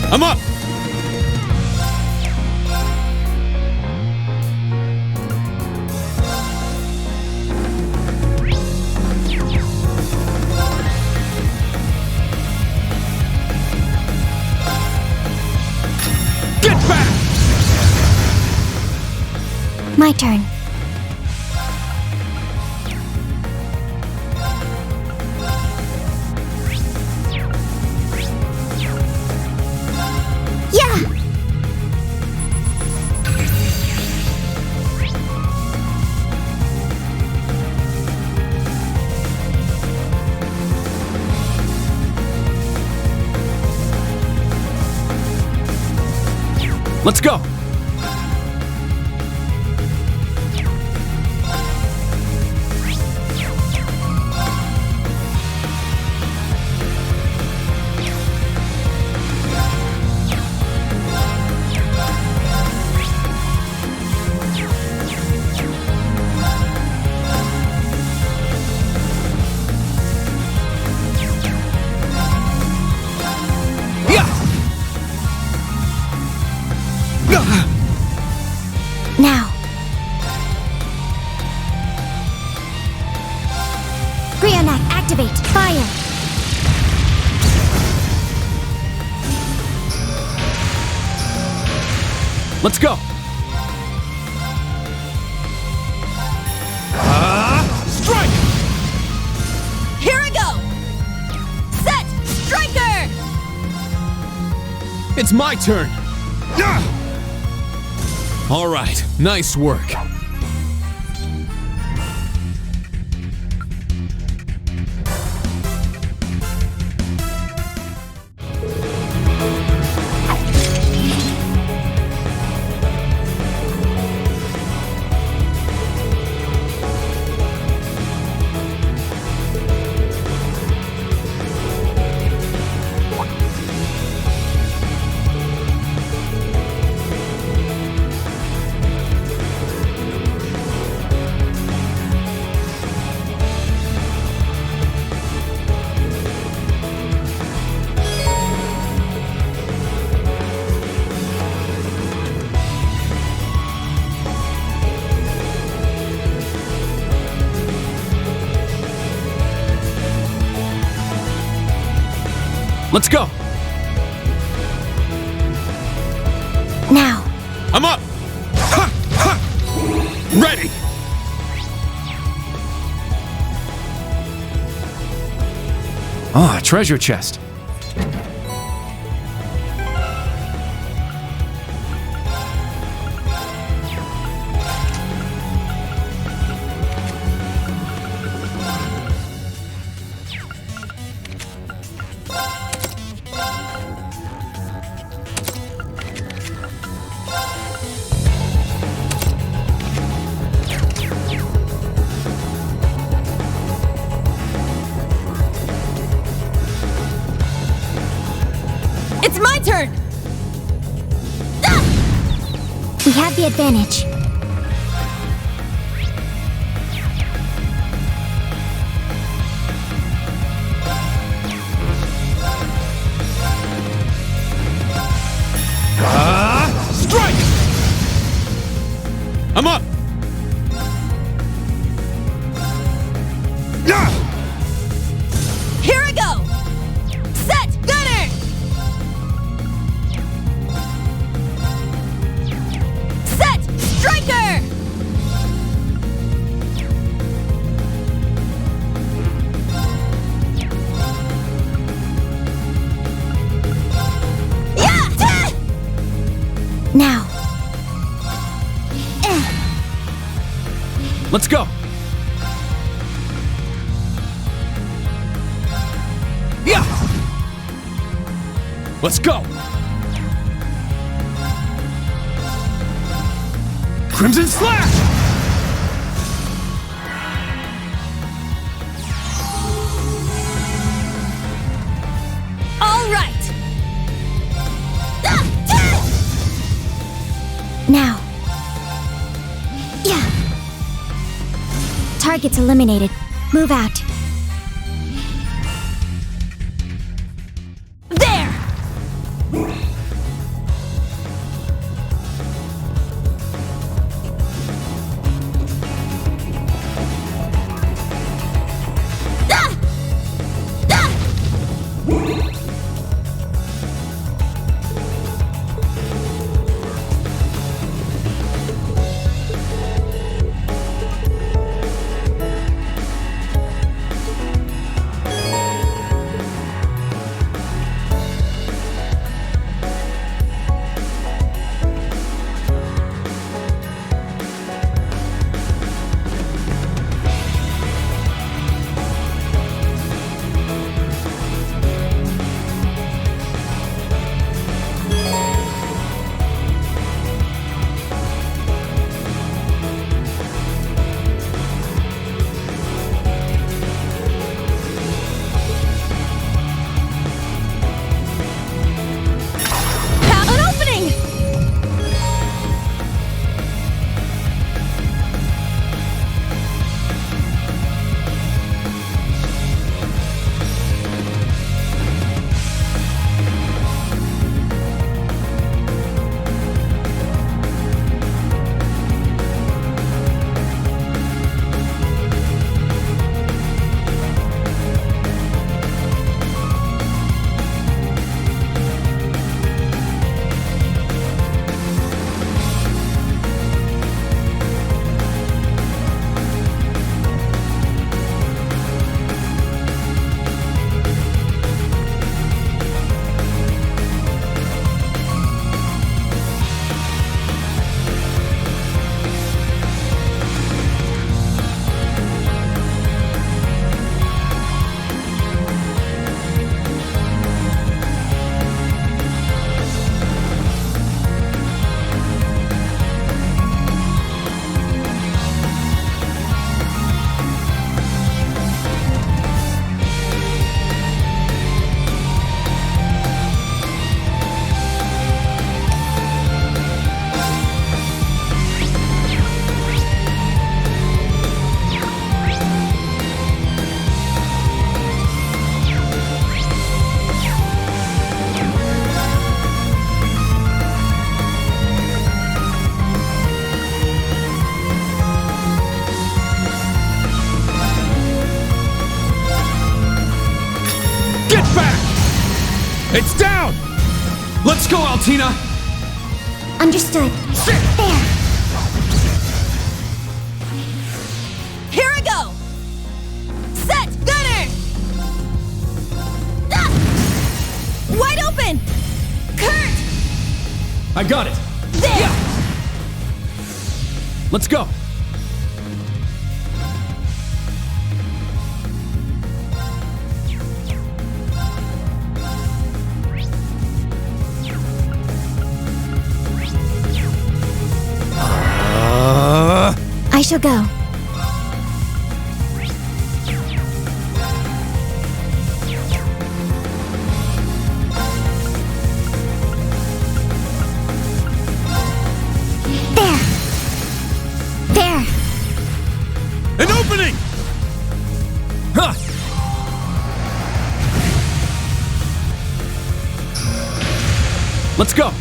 I'm up! Get back! My turn. Yeah! Let's go! Now. Brionac, activate! Fire! Let's go! Strike! Here I go! Set! Striker! It's my turn! All right, nice work. Let's go! Now. I'm up! Ha! Ha! Ready! Ah, treasure chest. It's my turn! We have the advantage. Strike! I'm up! Here I go! Set! Gunner! Set! Striker! Yeah! Ta! Now. Let's go! Yeah! Let's go! Crimson Slash! All right! Now. Yeah. Target's eliminated. Move out. There! Let's go, Altina! Understood. There. Here I go! Set! Gunner! Ah! Wide open! Kurt! I got it! There! Yeah. Let's go! I shall go. There. An opening! Huh! Let's go!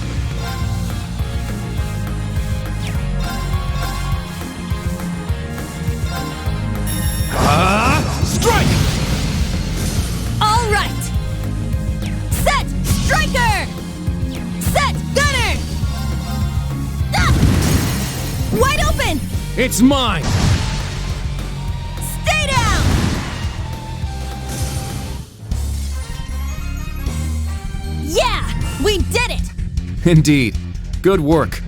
Strike! All right! Set! Striker! Set! Gunner! Ah! Wide open! It's mine! Stay down! Yeah! We did it! Indeed. Good work.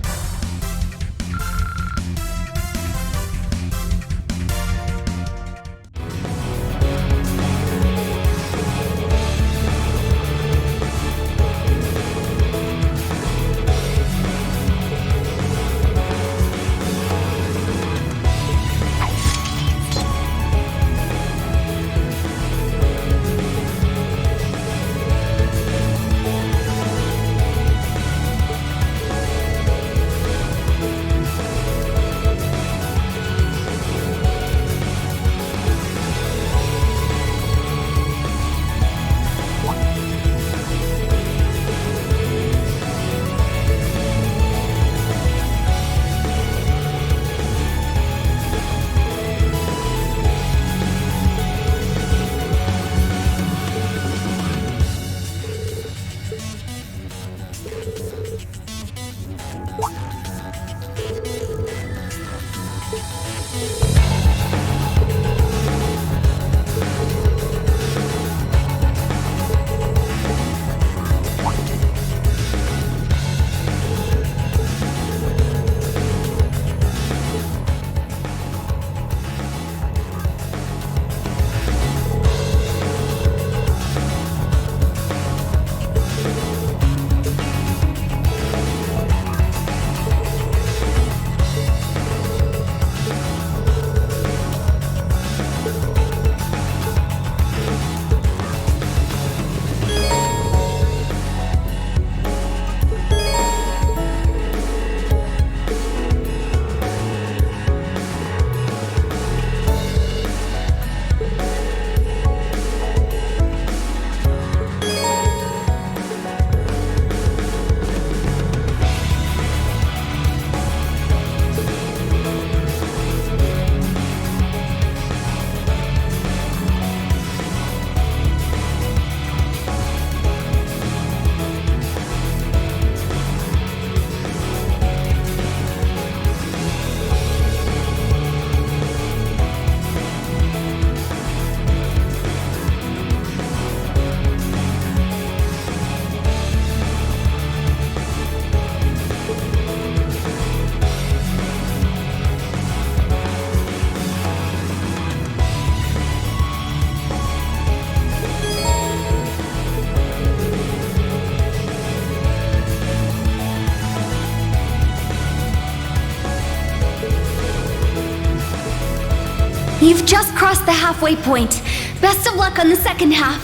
You've just crossed the halfway point. Best of luck on the second half.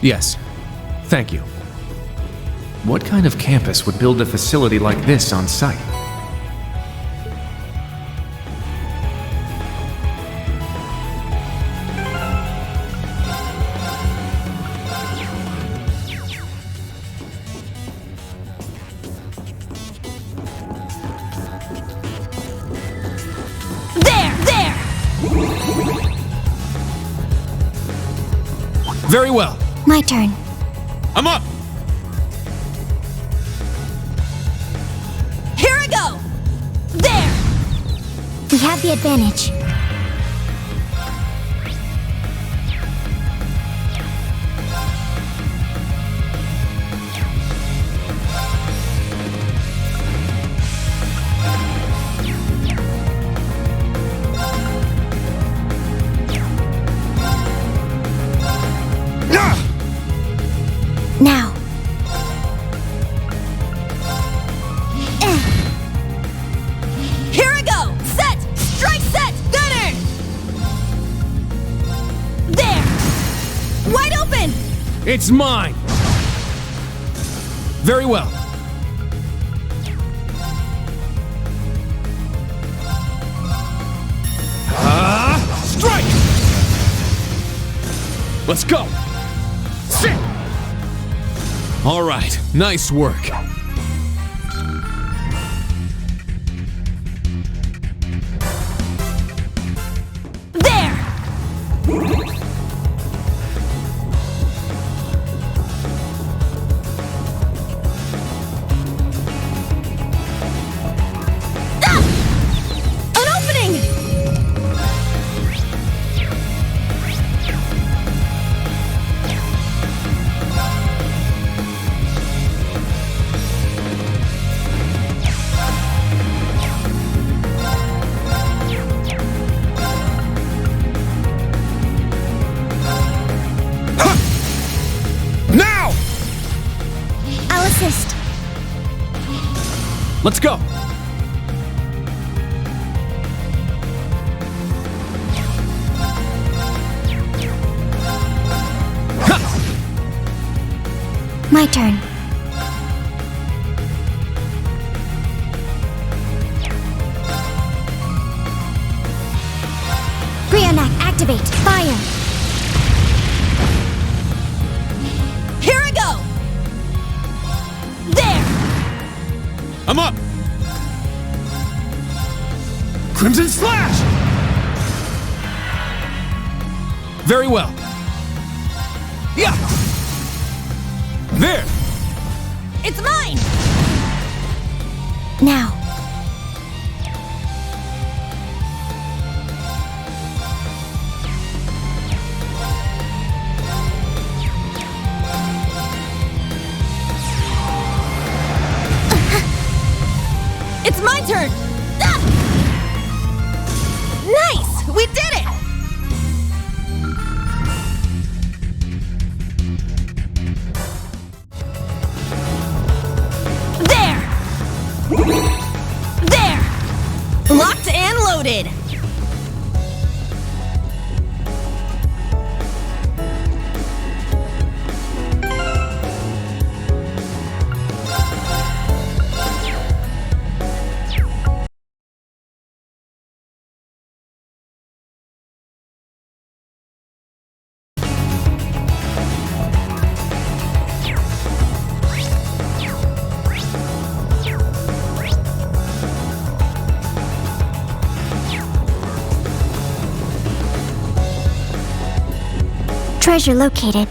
Yes. Thank you. What kind of campus would build a facility like this on site? Very well. My turn. I'm up! go! There! We have the advantage. Now. Here I go! Set! Strike set! Gunner! There! Wide open! It's mine! Very well. Strike! Let's go! Sit! All right, nice work. There! An opening! Now! I'll assist. Let's go! My turn. Brionac, activate. Fire. Here I go! There! I'm up! Crimson Slash! Very well. Yeah! There! It's mine! Now. It's my turn! Ah! Nice! We did it! There! There! Locked and loaded! Treasure located.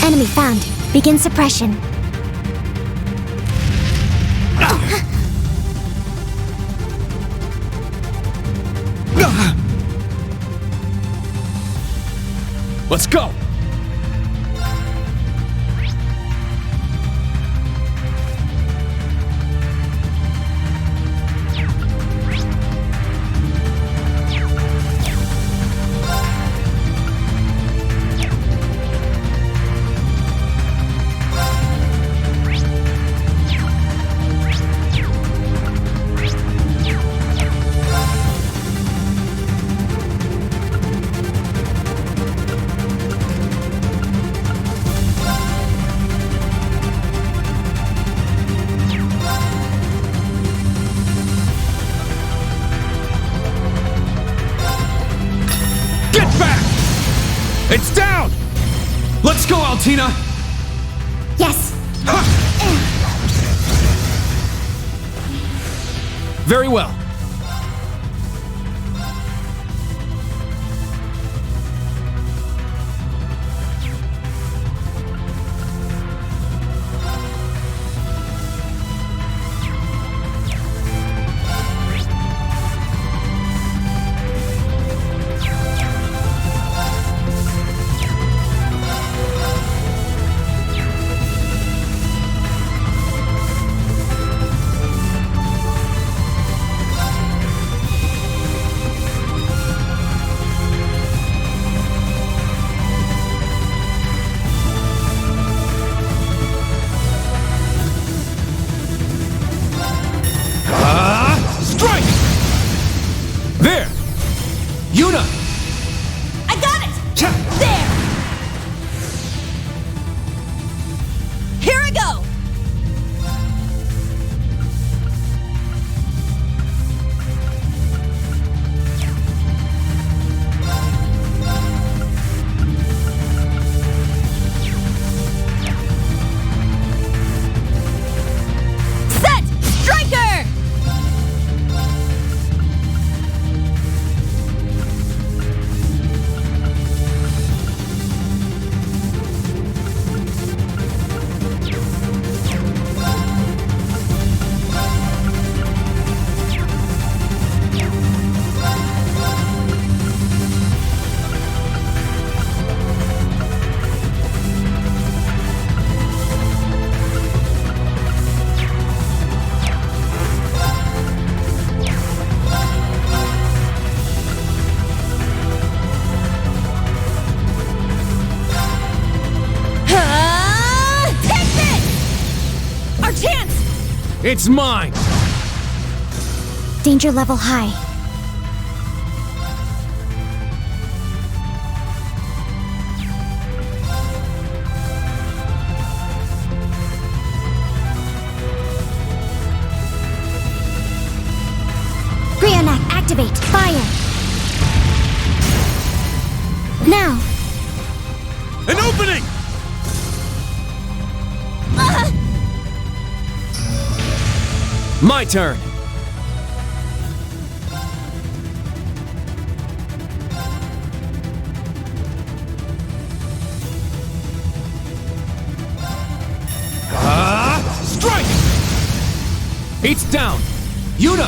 Enemy found. Begin suppression. Let's go! It's down! Let's go, Altina! Yes. Very well. Strike! There! Yuna! I got it! There! Here I go! Set! Striker! Take this! Our chance! It's mine! Danger level high. Brionac, activate. Fire. Now. An opening! My turn! Strike! It's down! Yuna!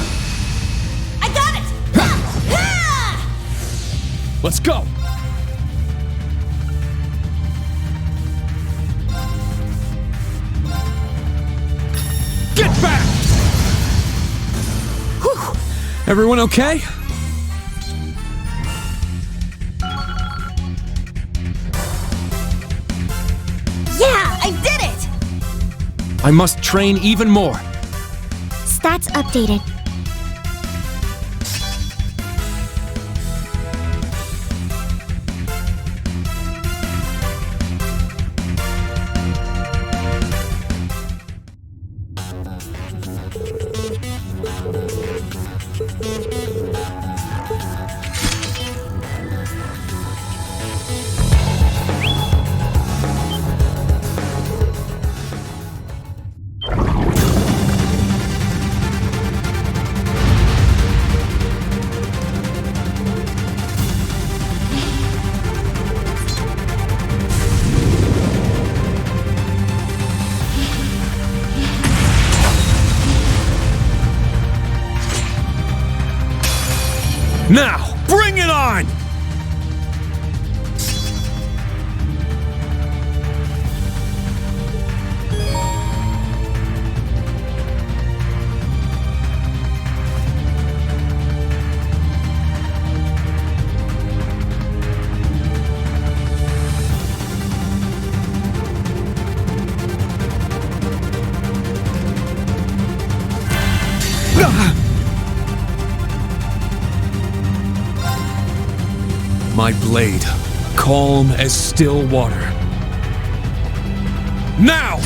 I got it! Let's go! Get back! Whew. Everyone okay? Yeah, I did it! I must train even more. Stats updated. Now, bring it on! My blade, calm as still water. Now!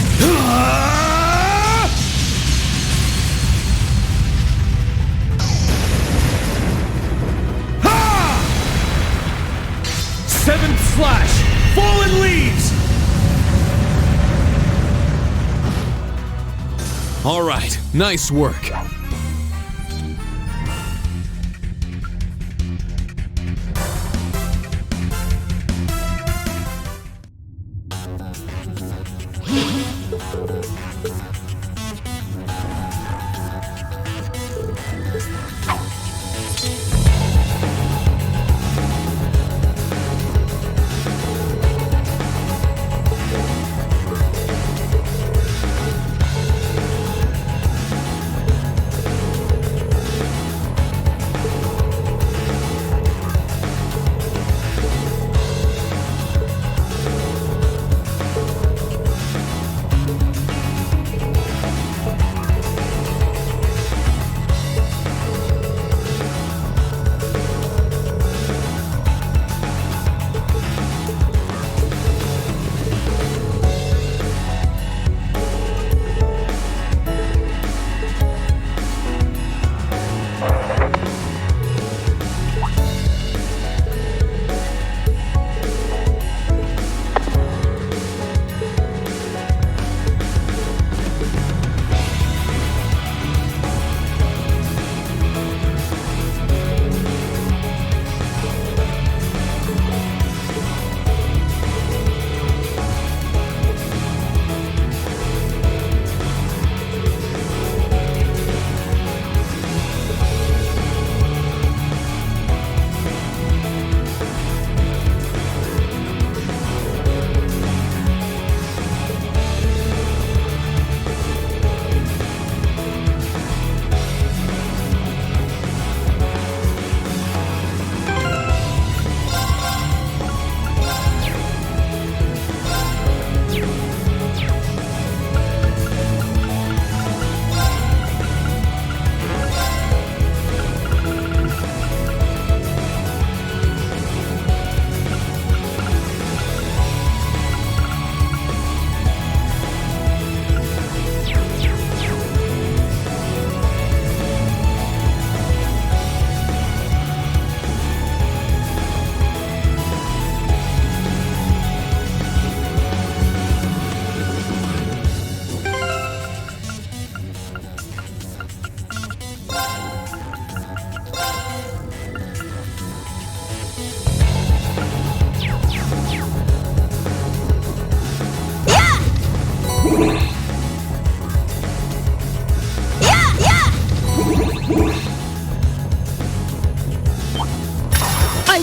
7th slash! All right, nice work.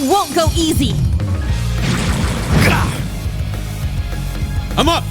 Won't go easy. I'm up!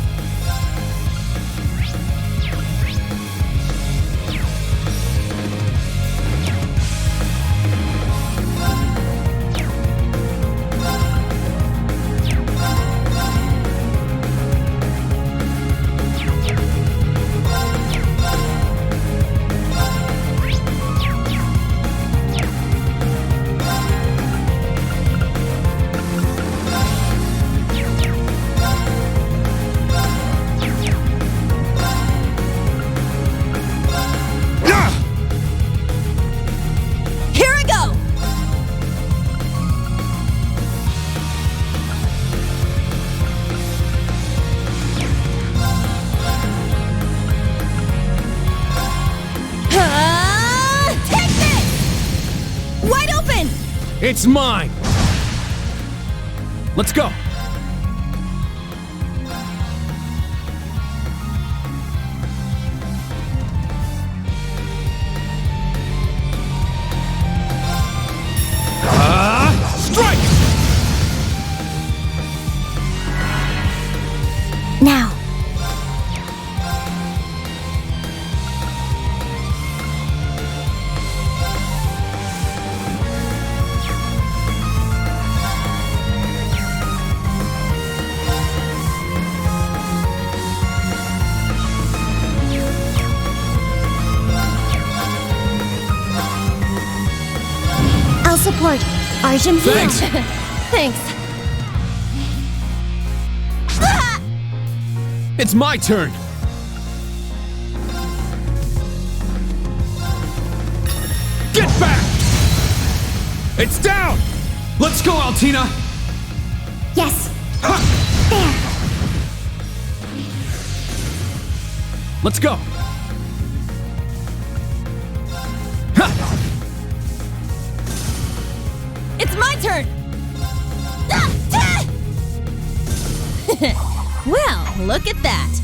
It's mine! Let's go! Strike! Now. I'll support. Arjun here. Thanks. Thanks. It's my turn! Get back! It's down! Let's go, Altina! Yes. Let's go! Well, look at that.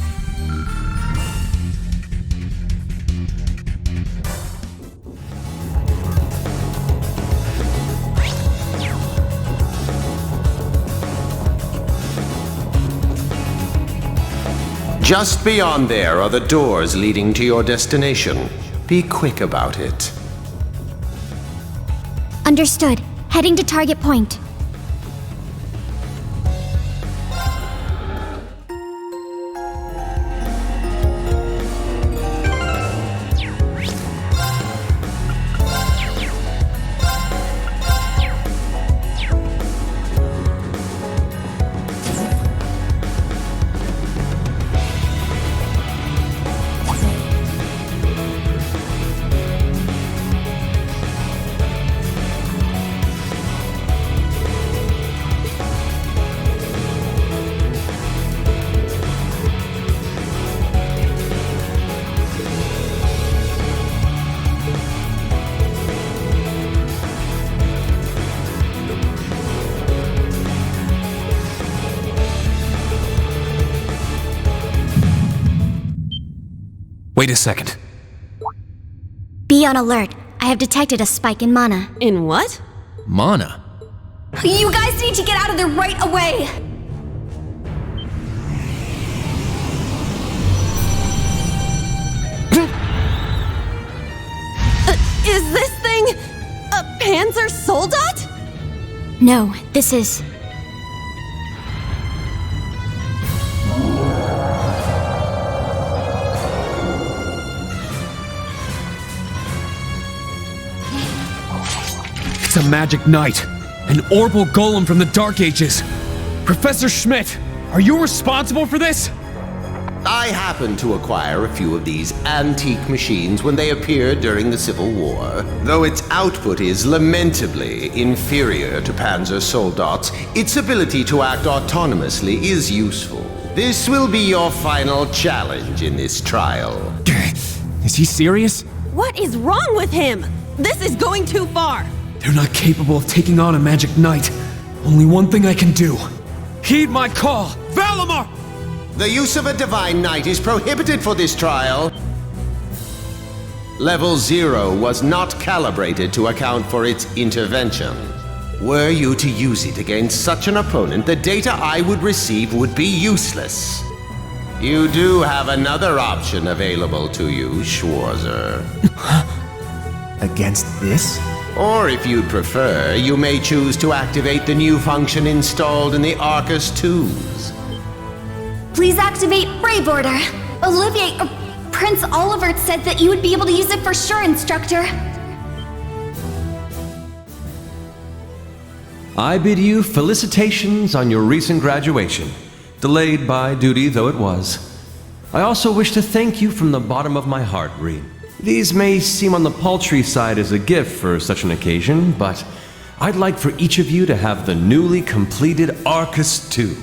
Just beyond there are the doors leading to your destination. Be quick about it. Understood. Heading to target point. Wait a second. Be on alert. I have detected a spike in mana. In what? Mana? You guys need to get out of there right away! Is this thing a Panzer Soldat? No, this is... It's a magic knight, an orbal golem from the Dark Ages. Professor Schmidt, are you responsible for this? I happened to acquire a few of these antique machines when they appeared during the Civil War. Though its output is lamentably inferior to Panzer Soldat's, its ability to act autonomously is useful. This will be your final challenge in this trial. Is he serious? What is wrong with him? This is going too far. They're not capable of taking on a magic knight. Only one thing I can do. Heed my call! Valimar! The use of a divine knight is prohibited for this trial. Level 0 was not calibrated to account for its intervention. Were you to use it against such an opponent, the data I would receive would be useless. You do have another option available to you, Schwarzer. Against this? Or if you'd prefer, you may choose to activate the new function installed in the Arcus 2s. Please activate Brave Order. Olivier, Prince Oliver said that you would be able to use it for sure, Instructor. I bid you felicitations on your recent graduation, delayed by duty though it was. I also wish to thank you from the bottom of my heart, Reed. These may seem on the paltry side as a gift for such an occasion, but I'd like for each of you to have the newly completed Arcus 2.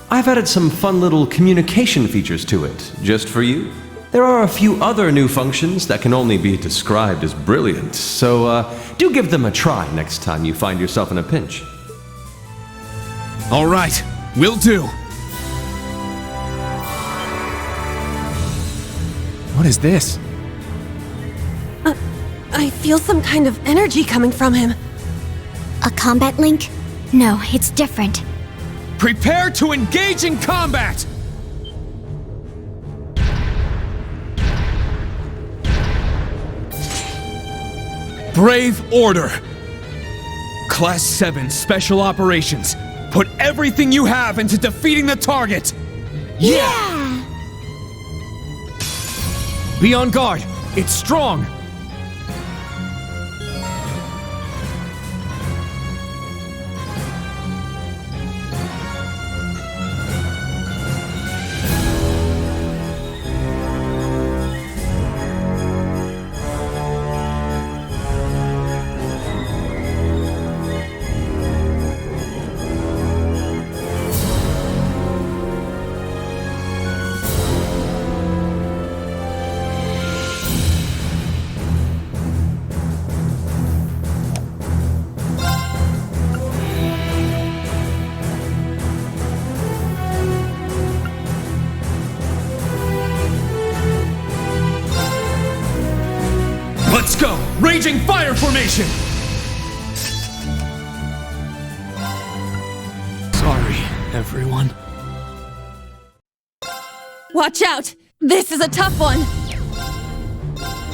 I've added some fun little communication features to it, just for you. There are a few other new functions that can only be described as brilliant, so do give them a try next time you find yourself in a pinch. All right, will do. What is this? I feel some kind of energy coming from him. A combat link? No, it's different. Prepare to engage in combat! Brave Order. Class 7 Special Operations. Put everything you have into defeating the target! Yeah! Be on guard. It's strong. Raging fire formation! Sorry, everyone. Watch out! This is a tough one!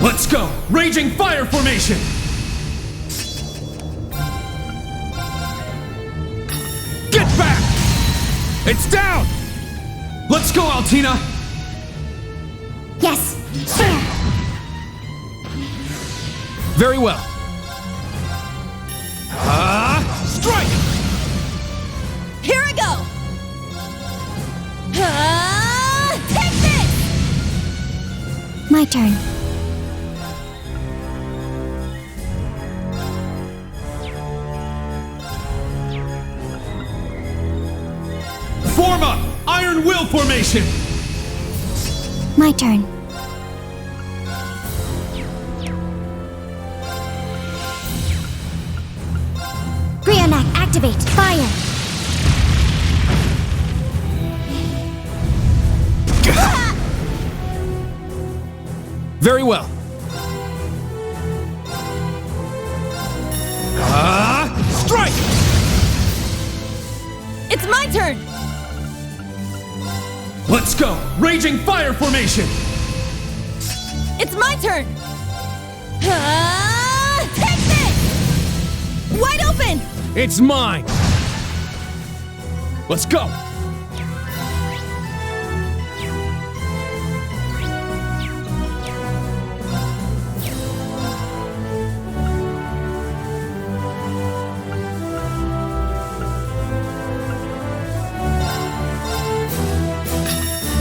Let's go! Raging fire formation! Get back! It's down! Let's go, Altina! Yes, there. Very well. Strike! Here I go! Take this! My turn. Form up! Iron Will formation! My turn. Brionac, activate! Fire! Very well. Strike! It's my turn! Let's go! Raging fire formation! It's my turn! Take this! Wide open! It's mine! Let's go!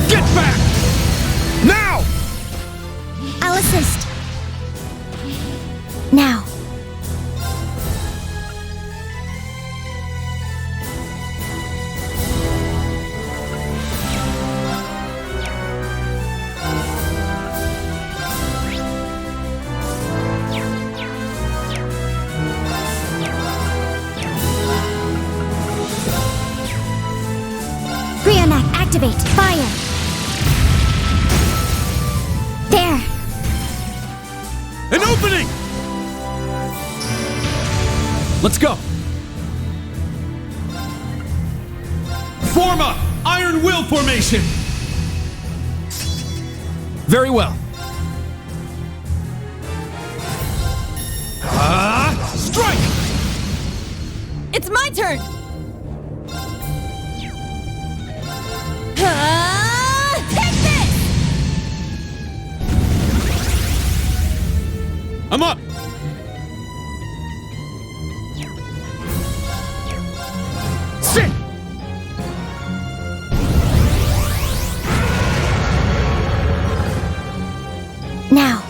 Get back! Now! I'll assist. Now. Brionac, activate! Fire! There! An opening! Let's go! Form up! Iron Will formation! Very well. Strike! It's my turn! Take this! I'm up! Sit! Now.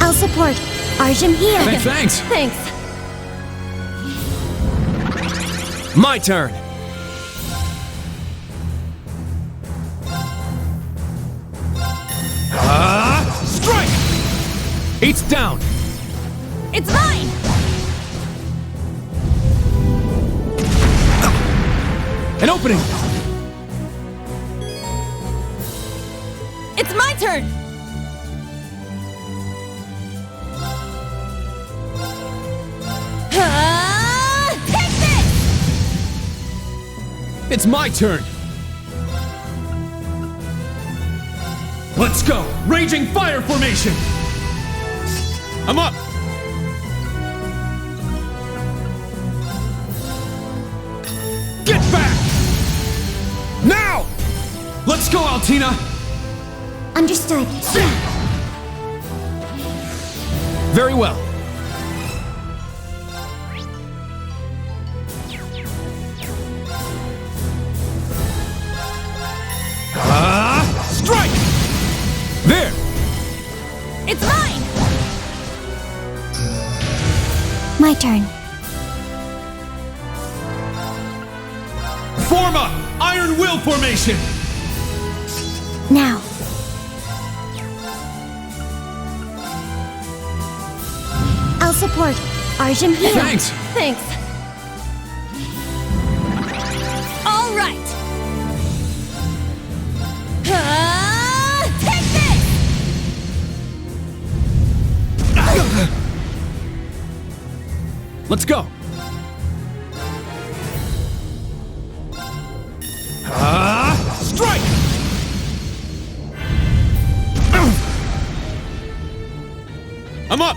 I'll support. Arjun here. Thanks! Thanks. My turn! Strike! It's down! It's mine! An opening! It's my turn! Take this! It's my turn! Let's go! Raging fire formation! I'm up! Get back! Now! Let's go, Altina! Understood. Very well. Strike! There! It's mine! My turn. Form up! Iron Will formation! Now. I'll support. Arjun here. Thanks! Thanks. All right. Take this! Let's go! Strike! I'm up!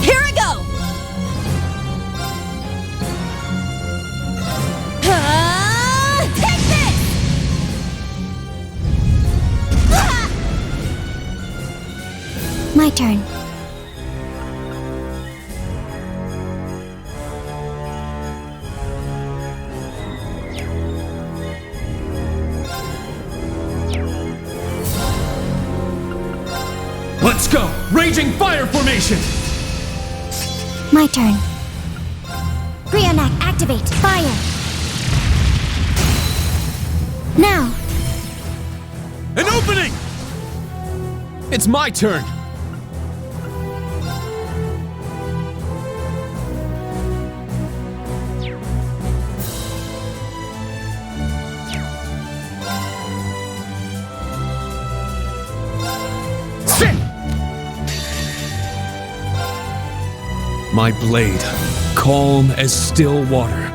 Here I go! Take this! My turn. Let's go! Raging fire formation! My turn. Brionac, activate. Fire. Now. An opening! It's my turn! Sit! My blade, calm as still water.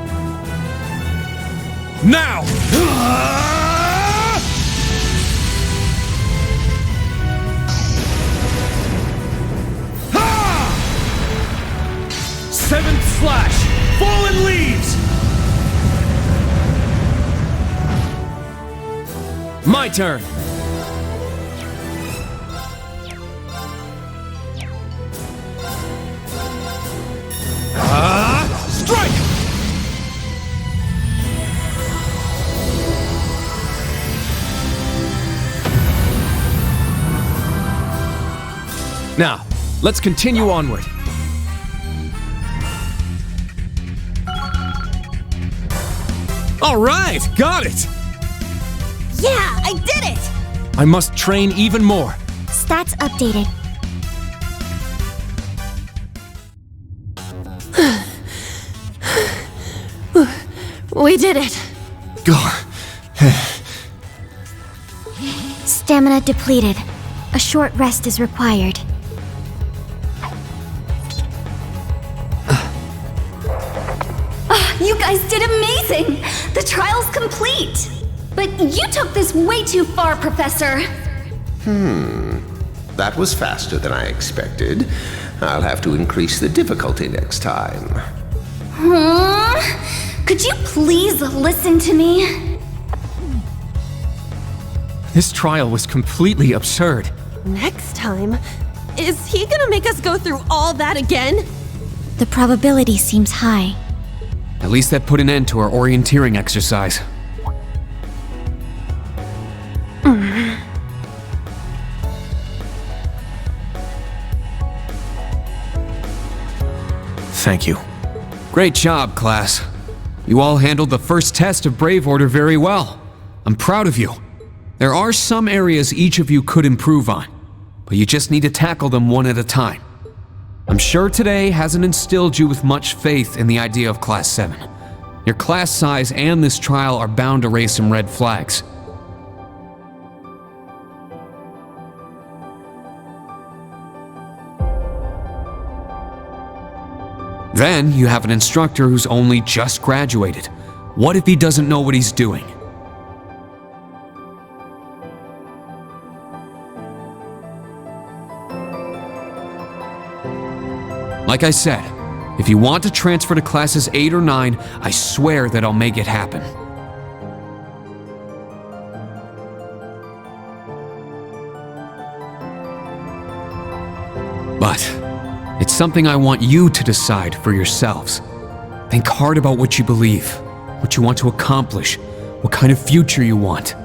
Now! Seventh slash! Fallen leaves! My turn! Strike! Now, let's continue onward. All right, got it! Yeah, I did it! I must train even more. Stats updated. We did it. Stamina depleted. A short rest is required. You guys did amazing! The trial's complete! But you took this way too far, Professor! That was faster than I expected. I'll have to increase the difficulty next time. Could you please listen to me? This trial was completely absurd. Next time? Is he gonna make us go through all that again? The probability seems high. At least that put an end to our orienteering exercise. Thank you. Great job, class. You all handled the first test of Brave Order very well. I'm proud of you. There are some areas each of you could improve on, but you just need to tackle them one at a time. I'm sure today hasn't instilled you with much faith in the idea of Class 7. Your class size and this trial are bound to raise some red flags. Then you have an instructor who's only just graduated. What if he doesn't know what he's doing? Like I said, if you want to transfer to classes 8 or 9, I swear that I'll make it happen. But it's something I want you to decide for yourselves. Think hard about what you believe, what you want to accomplish, what kind of future you want,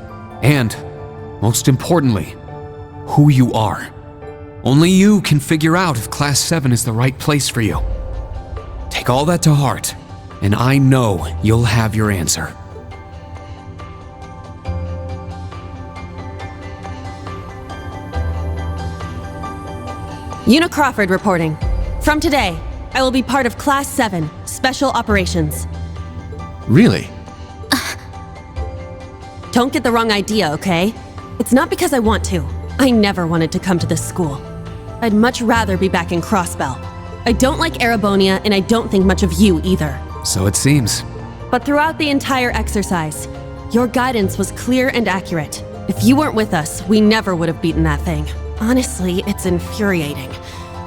and, most importantly, who you are. Only you can figure out if Class 7 is the right place for you. Take all that to heart, and I know you'll have your answer. Una Crawford reporting. From today, I will be part of Class 7, Special Operations. Really? Don't get the wrong idea, okay? It's not because I want to. I never wanted to come to this school. I'd much rather be back in Crossbell. I don't like Erebonia, and I don't think much of you either. So it seems. But throughout the entire exercise, your guidance was clear and accurate. If you weren't with us, we never would have beaten that thing. Honestly, it's infuriating.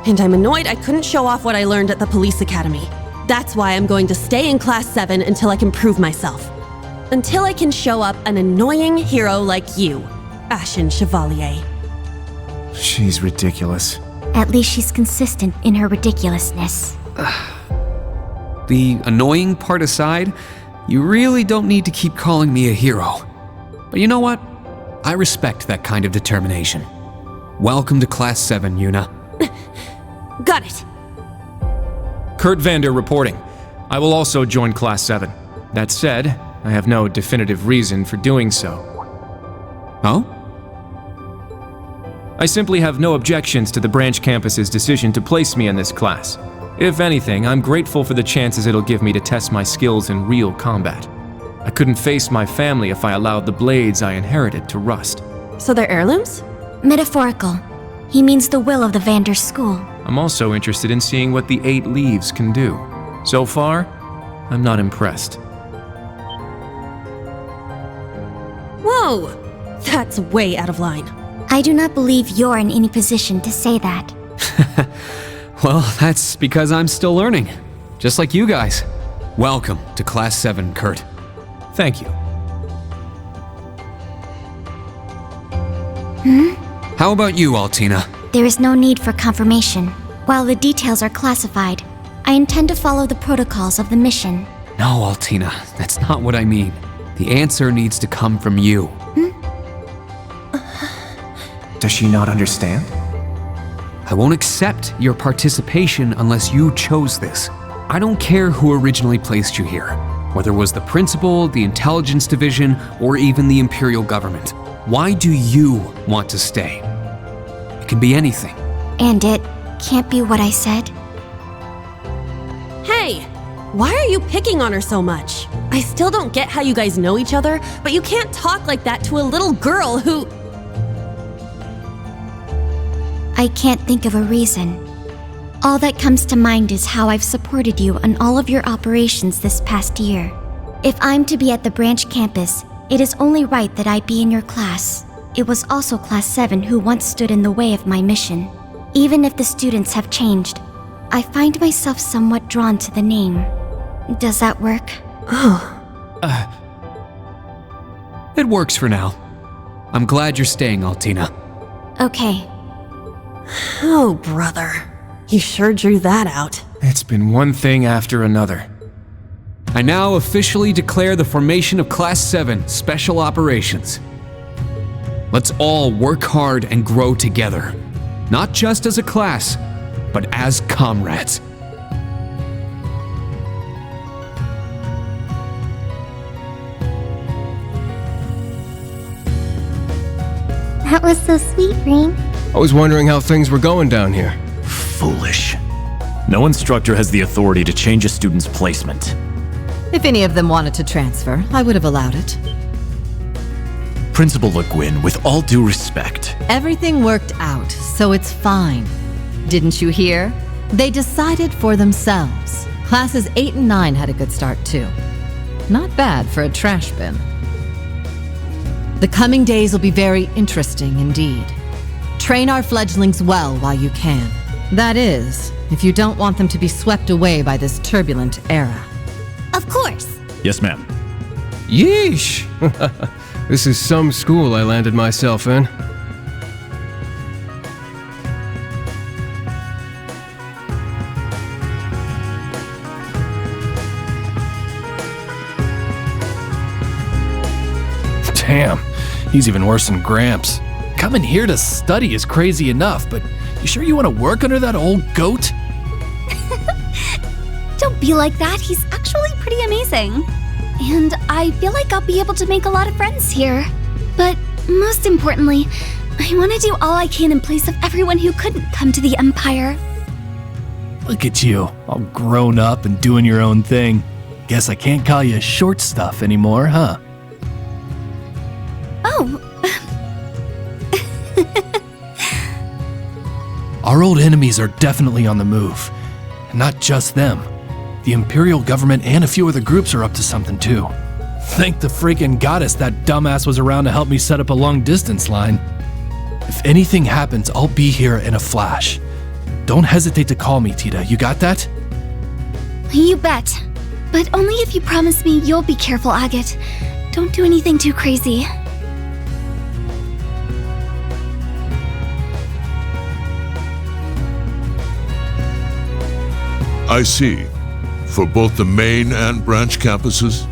And I'm annoyed I couldn't show off what I learned at the police academy. That's why I'm going to stay in Class 7 until I can prove myself. Until I can show up an annoying hero like you, Ashen Chevalier. She's ridiculous. At least she's consistent in her ridiculousness. The annoying part aside, you really don't need to keep calling me a hero. But you know what? I respect that kind of determination. Welcome to Class 7, Una. Got it. Kurt Vander reporting. I will also join Class 7. That said, I have no definitive reason for doing so. Oh? I simply have no objections to the branch campus's decision to place me in this class. If anything, I'm grateful for the chances it'll give me to test my skills in real combat. I couldn't face my family if I allowed the blades I inherited to rust. So they're heirlooms? Metaphorical. He means the will of the Vander school. I'm also interested in seeing what the 8 leaves can do. So far, I'm not impressed. Whoa! That's way out of line. I do not believe you're in any position to say that. Well, that's because I'm still learning. Just like you guys. Welcome to Class 7, Kurt. Thank you. How about you, Altina? There is no need for confirmation. While the details are classified, I intend to follow the protocols of the mission. No, Altina, that's not what I mean. The answer needs to come from you. Does she not understand? I won't accept your participation unless you chose this. I don't care who originally placed you here, whether it was the principal, the intelligence division, or even the imperial government. Why do you want to stay? It can be anything. And it can't be what I said? Hey! Why are you picking on her so much? I still don't get how you guys know each other, but you can't talk like that to a little girl who... I can't think of a reason. All that comes to mind is how I've supported you on all of your operations this past year. If I'm to be at the branch campus, it is only right that I be in your class. It was also Class 7 who once stood in the way of my mission. Even if the students have changed, I find myself somewhat drawn to the name. Does that work? It works for now. I'm glad you're staying, Altina. Okay. Oh, brother. You sure drew that out. It's been one thing after another. I now officially declare the formation of Class 7 Special Operations. Let's all work hard and grow together. Not just as a class, but as comrades. That was so sweet, Rain. I was wondering how things were going down here. Foolish. No instructor has the authority to change a student's placement. If any of them wanted to transfer, I would have allowed it. Principal Le Guin, with all due respect. Everything worked out, so it's fine. Didn't you hear? They decided for themselves. Classes 8 and 9 had a good start too. Not bad for a trash bin. The coming days will be very interesting indeed. Train our fledglings well while you can. That is, if you don't want them to be swept away by this turbulent era. Of course. Yes, ma'am. Yeesh! This is some school I landed myself in. Damn, he's even worse than Gramps. Coming here to study is crazy enough, but you sure you want to work under that old goat? Don't be like that. He's actually pretty amazing. And I feel like I'll be able to make a lot of friends here. But most importantly, I want to do all I can in place of everyone who couldn't come to the Empire. Look at you, all grown up and doing your own thing. Guess I can't call you short stuff anymore, huh? Oh. Our old enemies are definitely on the move. And not just them. The Imperial government and a few other groups are up to something too. Thank the freaking goddess that dumbass was around to help me set up a long-distance line. If anything happens, I'll be here in a flash. Don't hesitate to call me, Tita. You got that? You bet. But only if you promise me you'll be careful, Agate. Don't do anything too crazy. I see. For both the main and branch campuses?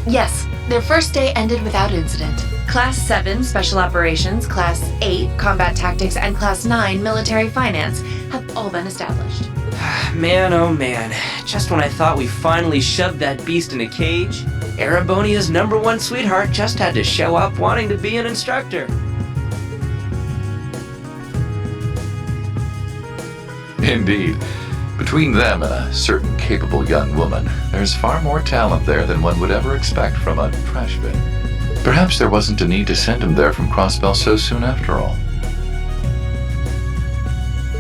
Yes, their first day ended without incident. Class 7, Special Operations, Class 8, Combat Tactics, and Class 9, Military Finance, have all been established. Man, oh man. Just when I thought we finally shoved that beast in a cage, Erebonia's #1 sweetheart just had to show up wanting to be an instructor. Indeed. Between them and a certain capable young woman, there's far more talent there than one would ever expect from a trash bin. Perhaps there wasn't a need to send him there from Crossbell so soon after all.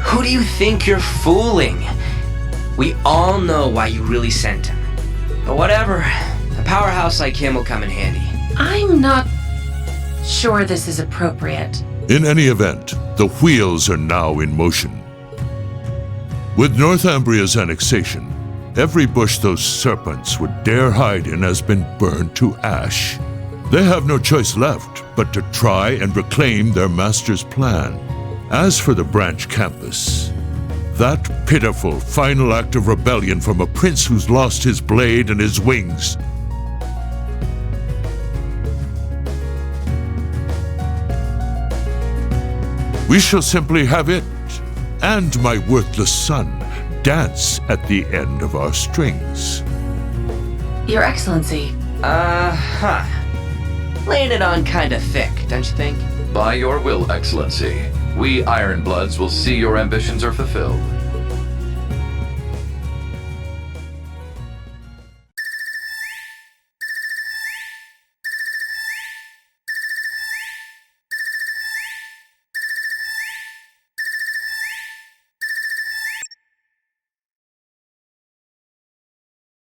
Who do you think you're fooling? We all know why you really sent him. But whatever, a powerhouse like him will come in handy. I'm not sure this is appropriate. In any event, the wheels are now in motion. With Northumbria's annexation, every bush those serpents would dare hide in has been burned to ash. They have no choice left but to try and reclaim their master's plan. As for the branch campus, that pitiful final act of rebellion from a prince who's lost his blade and his wings. We shall simply have it and my worthless son dance at the end of our strings. Your Excellency. Laying it on kinda thick, don't you think? By your will, Excellency, we Ironbloods will see your ambitions are fulfilled.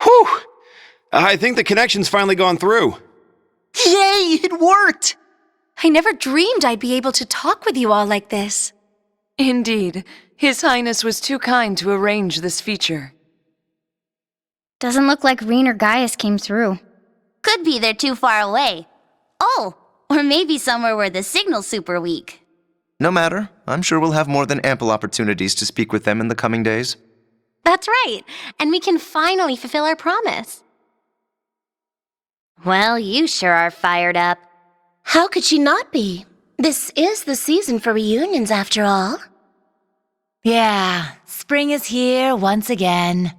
Whew! I think the connection's finally gone through. Yay, it worked! I never dreamed I'd be able to talk with you all like this. Indeed, His Highness was too kind to arrange this feature. Doesn't look like Reen or Gaius came through. Could be they're too far away. Oh, or maybe somewhere where the signal's super weak. No matter. I'm sure we'll have more than ample opportunities to speak with them in the coming days. That's right, and we can finally fulfill our promise. Well, you sure are fired up. How could she not be? This is the season for reunions, after all. Yeah, spring is here once again.